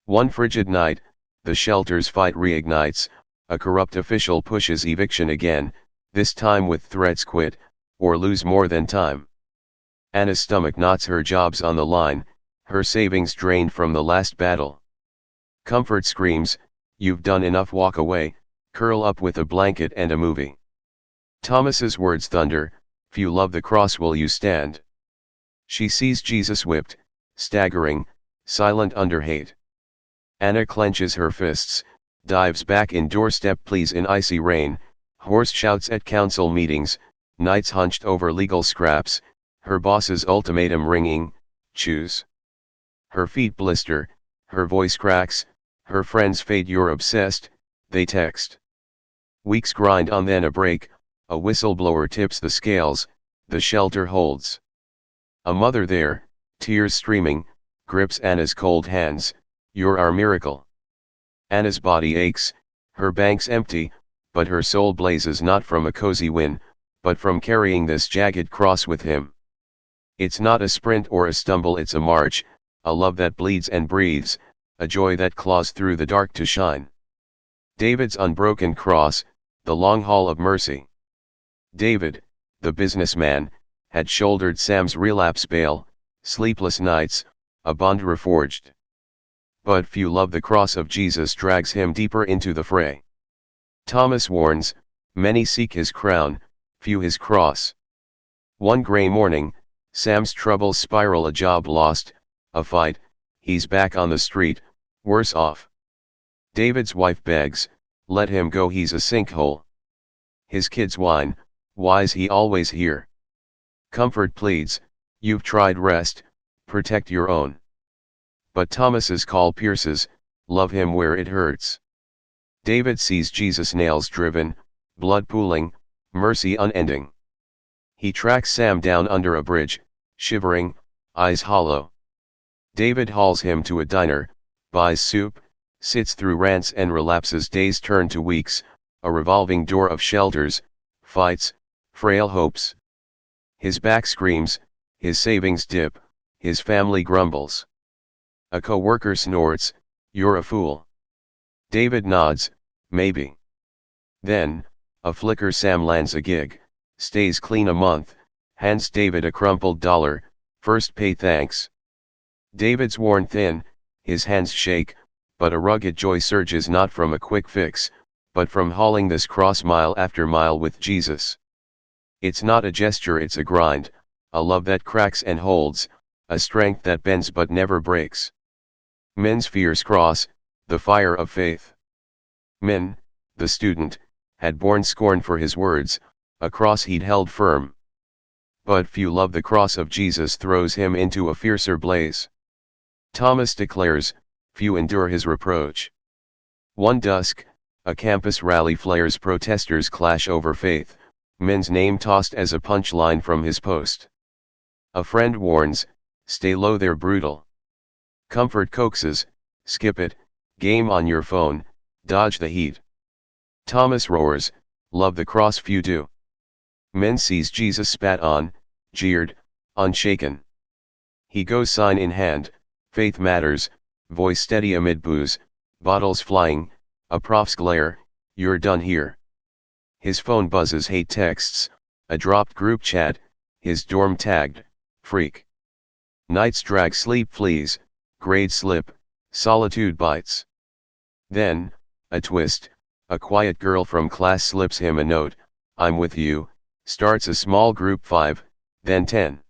A: One frigid night, the shelter's fight reignites, a corrupt official pushes eviction again, this time with threats: quit, or lose more than time. Anna's stomach knots, her job's on the line, her savings drained from the last battle. Comfort screams, "You've done enough, walk away, curl up with a blanket and a movie." Thomas's words thunder, "Few love the cross, will you stand?" She sees Jesus whipped, staggering, silent under hate. Anna clenches her fists, dives back in doorstep pleas in icy rain, hoarse shouts at council meetings, nights hunched over legal scraps, her boss's ultimatum ringing, "Choose." Her feet blister, her voice cracks, her friends fade. "You're obsessed," they text. Weeks grind on, then a break, a whistleblower tips the scales, the shelter holds. A mother there, tears streaming, grips Anna's cold hands, "You're our miracle." Anna's body aches, her bank's empty, but her soul blazes, not from a cozy win, but from carrying this jagged cross with him. It's not a sprint or a stumble, it's a march, a love that bleeds and breathes, a joy that claws through the dark to shine. David's unbroken cross, the long haul of mercy. David, the businessman, had shouldered Sam's relapse bale, sleepless nights, a bond reforged. But few love the cross of Jesus, drags him deeper into the fray. Thomas warns, many seek his crown, few his cross. One gray morning, Sam's troubles spiral: a job lost, a fight, he's back on the street, worse off. David's wife begs, let him go, he's a sinkhole. His kids whine, why's he always here? Comfort pleads, you've tried rest, protect your own. But Thomas's call pierces, love him where it hurts. David sees Jesus, nails driven, blood pooling, mercy unending. He tracks Sam down under a bridge, shivering, eyes hollow. David hauls him to a diner, buys soup, sits through rants and relapses. Days turn to weeks, a revolving door of shelters, fights, frail hopes. His back screams, his savings dip, his family grumbles. A co-worker snorts, you're a fool. David nods, maybe. Then, a flicker. Sam lands a gig, stays clean a month, hands David a crumpled dollar, first pay thanks. David's worn thin, his hands shake, but a rugged joy surges not from a quick fix, but from hauling this cross mile after mile with Jesus. It's not a gesture, it's a grind, a love that cracks and holds, a strength that bends but never breaks. Men's fierce cross, the fire of faith. Min, the student, had borne scorn for his words, a cross he'd held firm. But few love the cross of Jesus, throws him into a fiercer blaze. Thomas declares, few endure his reproach. One dusk, a campus rally flares, protesters clash over faith, Min's name tossed as a punchline from his post. A friend warns, stay low, they're brutal. Comfort coaxes, skip it, game on your phone, dodge the heat. Thomas roars, love the cross, few do. Min sees Jesus spat on, jeered, unshaken. He goes sign in hand, faith matters, voice steady amid booze, bottles flying, a prof's glare, you're done here. His phone buzzes, hate texts, a dropped group chat, his dorm tagged, freak. Nights drag, sleep flees, grades slip, solitude bites. Then, a twist, a quiet girl from class slips him a note, I'm with you, starts a small group 5, then 10.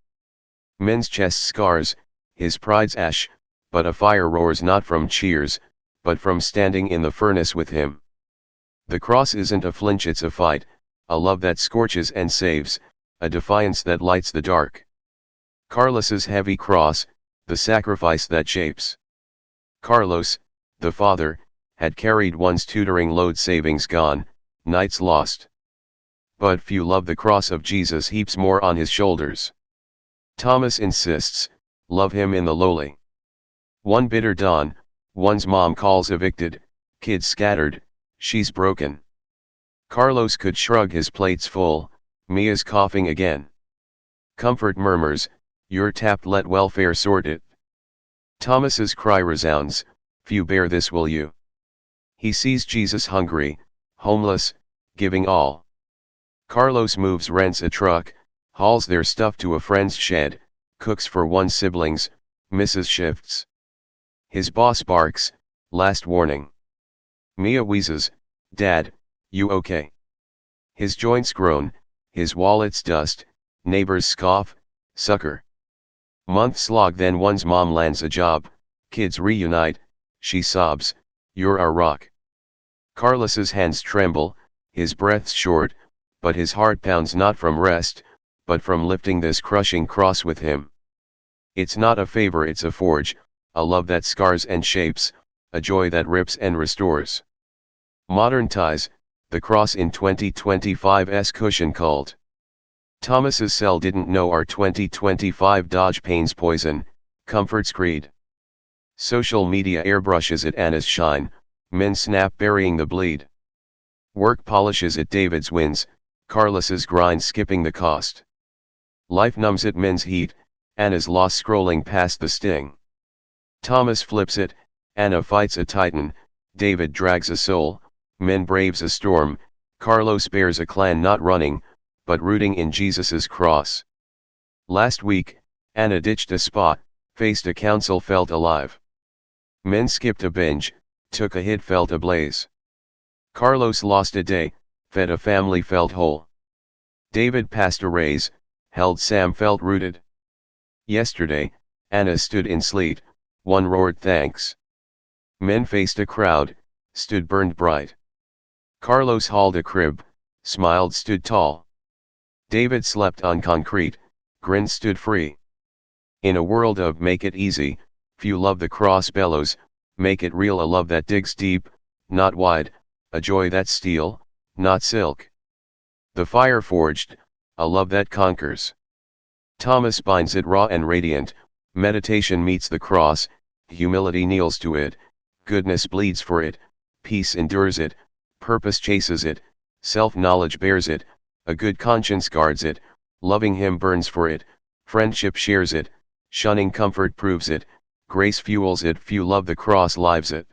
A: Min's chest scars, his pride's ash, but a fire roars not from cheers, but from standing in the furnace with him. The cross isn't a flinch, it's a fight, a love that scorches and saves, a defiance that lights the dark. Carlos's heavy cross, the sacrifice that shapes. Carlos, the father, had carried one's tutoring load, savings gone, nights lost. But few love the cross of Jesus, heaps more on his shoulders. Thomas insists, love him in the lowly. One bitter dawn, one's mom calls evicted, kids scattered, she's broken. Carlos could shrug, his plate's full, Mia's coughing again. Comfort murmurs, you're tapped, let welfare sort it. Thomas's cry resounds, few bear this, will you? He sees Jesus hungry, homeless, giving all. Carlos moves, rents a truck, hauls their stuff to a friend's shed, cooks for one's siblings, misses shifts. His boss barks, last warning. Mia wheezes, Dad, you okay? His joints groan, his wallet's dust, neighbors scoff, sucker. Months log, then one's mom lands a job, kids reunite, she sobs, you're our rock. Carlos's hands tremble, his breath's short, but his heart pounds not from rest, but from lifting this crushing cross with him. It's not a favor, it's a forge, a love that scars and shapes, a joy that rips and restores. Modern ties, the cross in 2025's cushion cult. Thomas's cell didn't know our 2025 dodge pain's poison, comfort's creed. Social media airbrushes at Anna's shine, men snap burying the bleed. Work polishes at David's wins, Carlos's grind skipping the cost. Life numbs at men's heat, Anna's loss scrolling past the sting. Thomas flips it, Anna fights a titan, David drags a soul, men braves a storm, Carlos bears a clan not running, but rooting in Jesus's cross. Last week, Anna ditched a spot, faced a council, felt alive. Men skipped a binge, took a hit, felt ablaze. Carlos lost a day, fed a family, felt whole. David passed a raise, held Sam, felt rooted. Yesterday, Anna stood in sleet, one roared thanks. Men faced a crowd, stood burned bright. Carlos hauled a crib, smiled, stood tall. David slept on concrete, grinned, stood free. In a world of make it easy, few love the cross, bellows, make it real, a love that digs deep, not wide, a joy that's steel, not silk. The fire forged, a love that conquers. Thomas binds it raw and radiant, meditation meets the cross, humility kneels to it, goodness bleeds for it, peace endures it, purpose chases it, self-knowledge bears it, a good conscience guards it, loving him burns for it, friendship shares it, shunning comfort proves it, grace fuels it, few love the cross, lives it.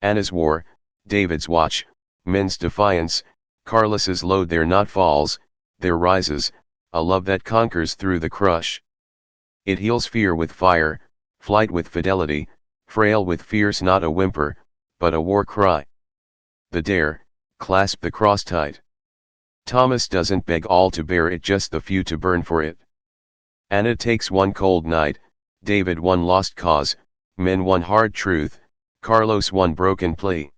A: Anna's war, David's watch, men's defiance, Carlos's load there not falls, there rises, a love that conquers through the crush. It heals fear with fire, flight with fidelity, frail with fierce not a whimper, but a war cry. The dare, clasp the cross tight. Thomas doesn't beg all to bear it, just the few to burn for it. Anna takes one cold night, David one lost cause, men one hard truth, Carlos one broken plea.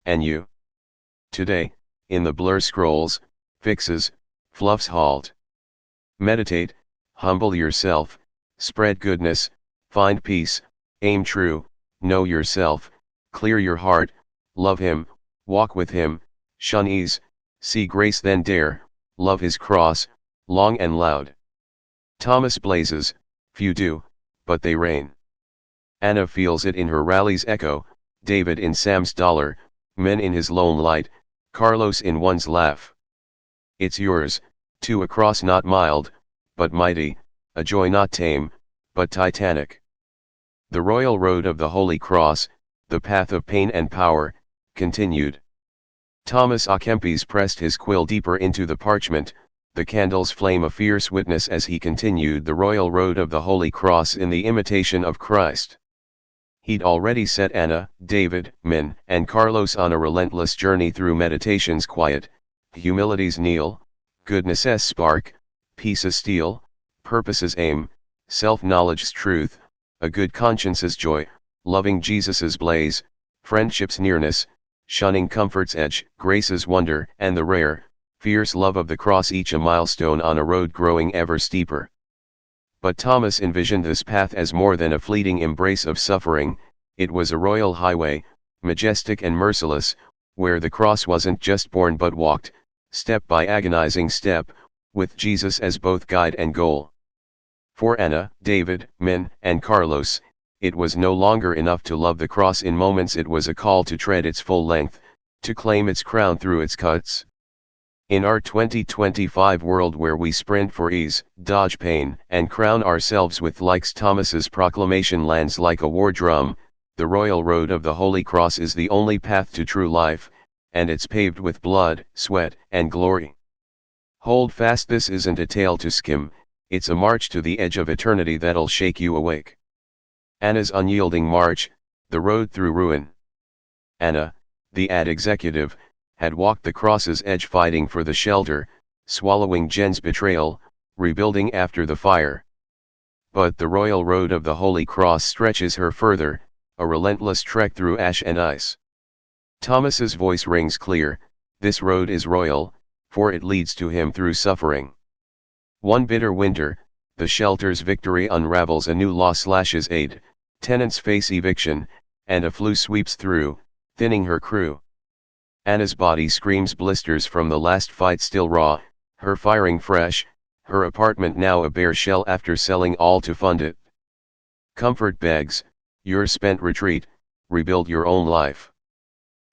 A: And you? Today, in the blur scrolls, fixes, fluffs halt. Meditate, humble yourself, spread goodness, find peace, aim true, know yourself, clear your heart, love him, walk with him, shun ease, see grace then dare, love his cross, long and loud. Thomas blazes, few do, but they reign. Anna feels it in her rally's echo, David in Sam's dollar, men in his lone light, Carlos in one's laugh. It's yours, too, a cross not mild, but mighty, a joy not tame, but titanic. The royal road of the Holy Cross, the path of pain and power, continued. Thomas à Kempis pressed his quill deeper into the parchment, the candle's flame a fierce witness as he continued the royal road of the Holy Cross in the imitation of Christ. He'd already set Anna, David, Min, and Carlos on a relentless journey through meditation's quiet, humility's kneel, goodness's spark, peace's steel, purpose's aim, self-knowledge's truth, a good conscience's joy, loving Jesus's blaze, friendship's nearness, shunning comfort's edge, grace's wonder, and the rare, fierce love of the cross, each a milestone on a road growing ever steeper. But Thomas envisioned this path as more than a fleeting embrace of suffering, it was a royal highway, majestic and merciless, where the cross wasn't just borne but walked, step by agonizing step, with Jesus as both guide and goal. For Anna, David, Min, and Carlos, it was no longer enough to love the cross in moments, it was a call to tread its full length, to claim its crown through its cuts. In our 2025 world where we sprint for ease, dodge pain, and crown ourselves with likes, Thomas's proclamation lands like a war drum, the royal road of the Holy Cross is the only path to true life, and it's paved with blood, sweat, and glory. Hold fast, this isn't a tale to skim, it's a march to the edge of eternity that'll shake you awake. Anna's unyielding march, the road through ruin. Anna, the ad executive, had walked the cross's edge, fighting for the shelter, swallowing Jen's betrayal, rebuilding after the fire. But the royal road of the Holy Cross stretches her further, a relentless trek through ash and ice. Thomas's voice rings clear, this road is royal, for it leads to him through suffering. One bitter winter, the shelter's victory unravels, a new law slashes aid, tenants face eviction, and a flu sweeps through, thinning her crew. Anna's body screams blisters from the last fight, still raw, her firing fresh, her apartment now a bare shell after selling all to fund it. Comfort begs, your spent retreat, rebuild your own life.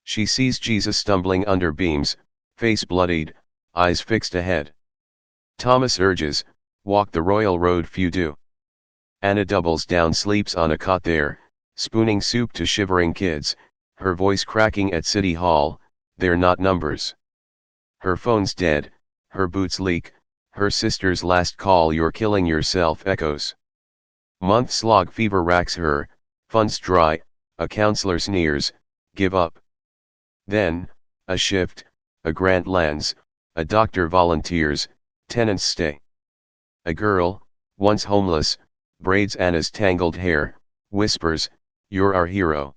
A: She sees Jesus stumbling under beams, face bloodied, eyes fixed ahead. Thomas urges, walk the royal road, few do. Anna doubles down, sleeps on a cot there, spooning soup to shivering kids, her voice cracking at City Hall, they're not numbers. Her phone's dead, her boots leak, her sister's last call, you're killing yourself, echoes. Months log fever racks her, funds dry, a counselor sneers, give up. Then, a shift, a grant lands, a doctor volunteers, tenants stay. A girl, once homeless, braids Anna's tangled hair, whispers, you're our hero.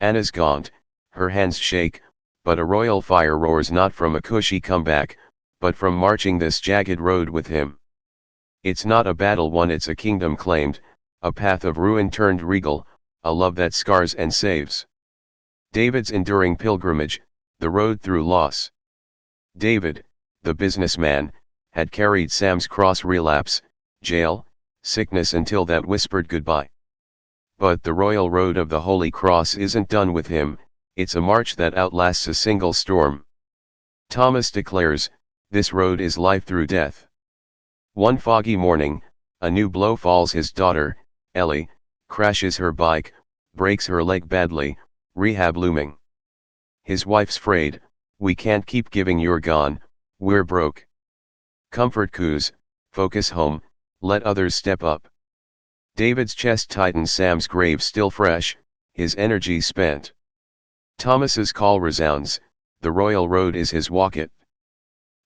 A: Anna's gaunt, her hands shake, but a royal fire roars not from a cushy comeback, but from marching this jagged road with him. It's not a battle won, it's a kingdom claimed, a path of ruin turned regal, a love that scars and saves. David's enduring pilgrimage, the road through loss. David, the businessman, had carried Sam's cross, relapse, jail, sickness until that whispered goodbye. But the royal road of the Holy Cross isn't done with him, it's a march that outlasts a single storm. Thomas declares, this road is life through death. One foggy morning, a new blow falls. His daughter, Ellie, crashes her bike, breaks her leg badly, rehab looming. His wife's frayed, we can't keep giving, you're gone, we're broke. Comfort coups, focus home, let others step up. David's chest tightens, Sam's grave still fresh, his energy spent. Thomas's call resounds, the royal road is his walk-it.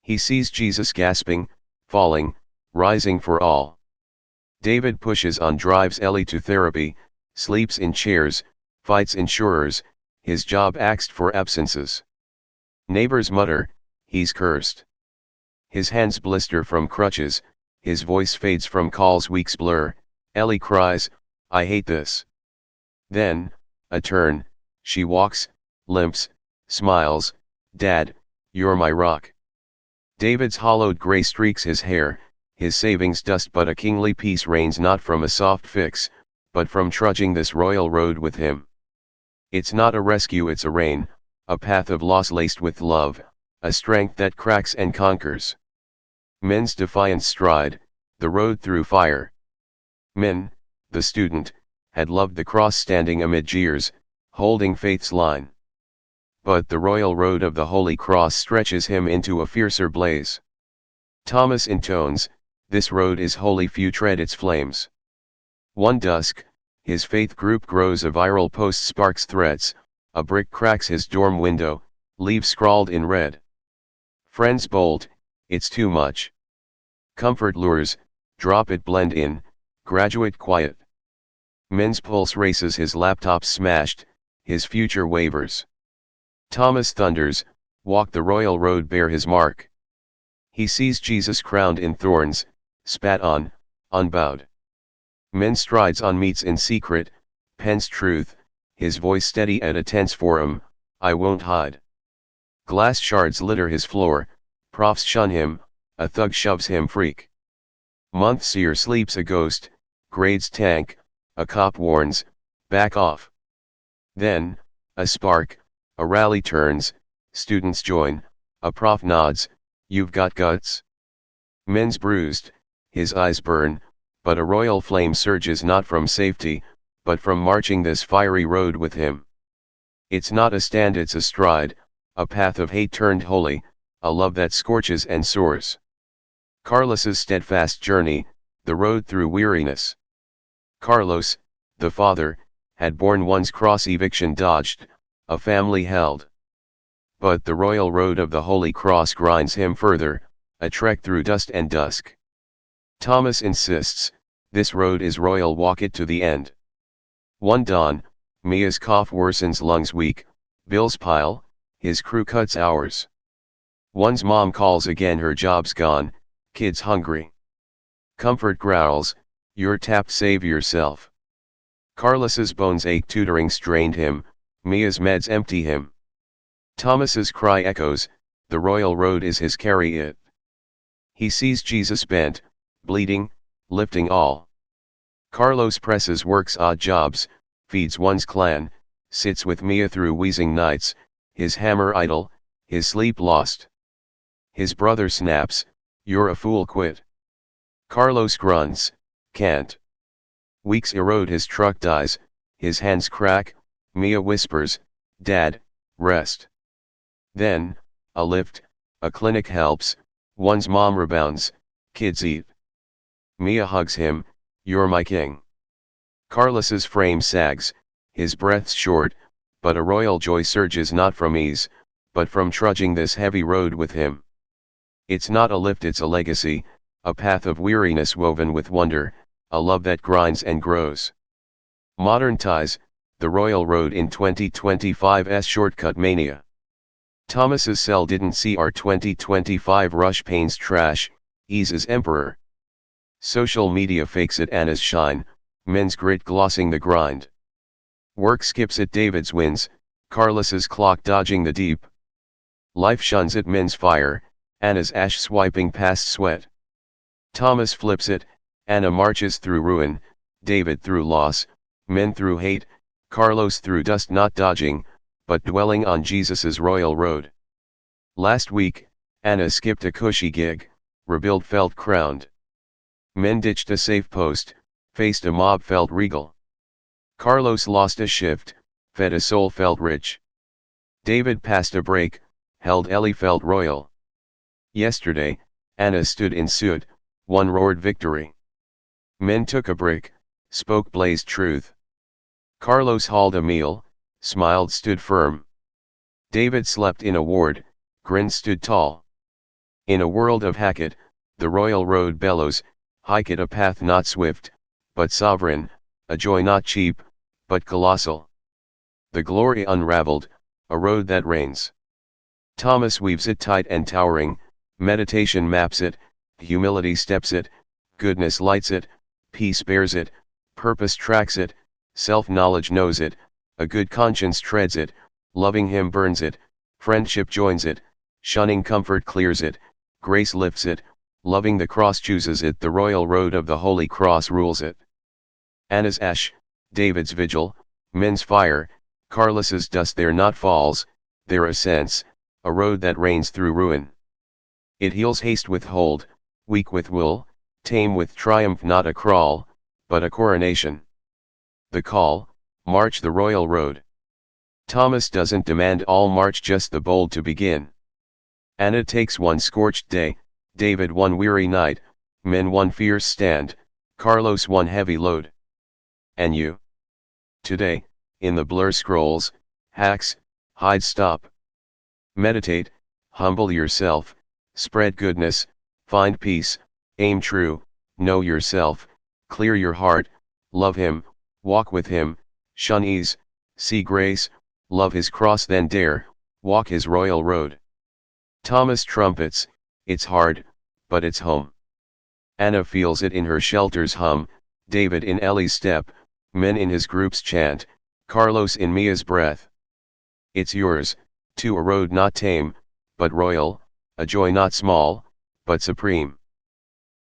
A: He sees Jesus gasping, falling, rising for all. David pushes on, drives Ellie to therapy, sleeps in chairs, fights insurers, his job axed for absences. Neighbors mutter, he's cursed. His hands blister from crutches, his voice fades from calls, weeks blur. Ellie cries, I hate this. Then, a turn, she walks, limps, smiles, Dad, you're my rock. David's hollowed gray streaks his hair, his savings dust, but a kingly peace reigns not from a soft fix, but from trudging this royal road with him. It's not a rescue, it's a reign, a path of loss laced with love, a strength that cracks and conquers. Men's defiant stride, the road through fire. Min, the student, had loved the cross, standing amid jeers, holding faith's line. But the royal road of the Holy Cross stretches him into a fiercer blaze. Thomas intones, this road is holy, few tread its flames. One dusk, his faith group grows, a viral post sparks threats, a brick cracks his dorm window, leaves scrawled in red. Friends bolt, it's too much. Comfort lures, drop it, blend in, graduate quiet. Men's pulse races, his laptop smashed, his future wavers. Thomas thunders, walk the royal road, bear his mark. He sees Jesus crowned in thorns, spat on, unbowed. Men strides on, meets in secret, pens truth, his voice steady at a tense forum, I won't hide. Glass shards litter his floor, profs shun him, a thug shoves him freak. Monthseer sleeps a ghost, grades tank, a cop warns, back off. Then, a spark, a rally turns, students join, a prof nods, you've got guts. Men's bruised, his eyes burn, but a royal flame surges not from safety, but from marching this fiery road with him. It's not a stand, it's a stride, a path of hate turned holy, a love that scorches and soars. Carlos's steadfast journey, the road through weariness. Carlos, the father, had borne one's cross, eviction dodged, a family held. But the royal road of the Holy Cross grinds him further, a trek through dust and dusk. Thomas insists, this road is royal, walk it to the end. One dawn, Mia's cough worsens, lungs weak, bills pile, his crew cuts hours. One's mom calls again, her job's gone, kids hungry. Comfort growls, you're tapped, save yourself. Carlos's bones ache, tutoring strained him, Mia's meds empty him. Thomas's cry echoes, the royal road is his, carry it. He sees Jesus bent, bleeding, lifting all. Carlos presses, works odd jobs, feeds one's clan, sits with Mia through wheezing nights, his hammer idle, his sleep lost. His brother snaps, you're a fool, quit. Carlos grunts, can't. Weeks erode, his truck dies, his hands crack, Mia whispers, Dad, rest. Then, a lift, a clinic helps, one's mom rebounds, kids eat. Mia hugs him, you're my king. Carlos's frame sags, his breath's short, but a royal joy surges not from ease, but from trudging this heavy road with him. It's not a lift, it's a legacy, a path of weariness woven with wonder, a love that grinds and grows. Modern ties, the royal road in 2025's shortcut mania. Thomas's cell didn't see our 2025 rush, pains trash, eases emperor. Social media fakes it, Anna's shine, men's grit glossing the grind. Work skips it, David's wins, Carlos's clock dodging the deep. Life shuns it, men's fire, Anna's ash swiping past sweat. Thomas flips it, Anna marches through ruin, David through loss, men through hate, Carlos through dust, not dodging, but dwelling on Jesus's royal road. Last week, Anna skipped a cushy gig, rebuild felt crowned. Men ditched a safe post, faced a mob, felt regal. Carlos lost a shift, fed a soul felt rich. David passed a break, held Eli felt royal. Yesterday, Anna stood in suit, one roared victory. Men took a brick, spoke blazed truth. Carlos hauled a meal, smiled stood firm. David slept in a ward, grinned stood tall. In a world of Hackett, the royal road bellows, hike it a path not swift, but sovereign, a joy not cheap, but colossal. The glory unraveled, a road that reigns. Thomas weaves it tight and towering, meditation maps it, humility steps it, goodness lights it, peace bears it, purpose tracks it, self-knowledge knows it, a good conscience treads it, loving him burns it, friendship joins it, shunning comfort clears it, grace lifts it, loving the cross chooses it, the royal road of the holy cross rules it. Anna's ash, David's vigil, men's fire, Carlos's dust there not falls, there ascends, a road that reigns through ruin. It heals haste with hold, weak with wool, tame with triumph, not a crawl, but a coronation. The call, march the royal road. Thomas doesn't demand all march, just the bold to begin. Anna takes one scorched day, David one weary night, men one fierce stand, Carlos one heavy load. And you? Today, in the blur scrolls, hacks, hide stop. Meditate, humble yourself, spread goodness, find peace, aim true, know yourself, clear your heart, love him, walk with him, shun ease, see grace, love his cross, then dare, walk his royal road. Thomas trumpets, it's hard, but it's home. Anna feels it in her shelter's hum, David in Eli's step, men in his group's chant, Carlos in Mia's breath. It's yours, too, a road not tame, but royal, a joy not small, but supreme.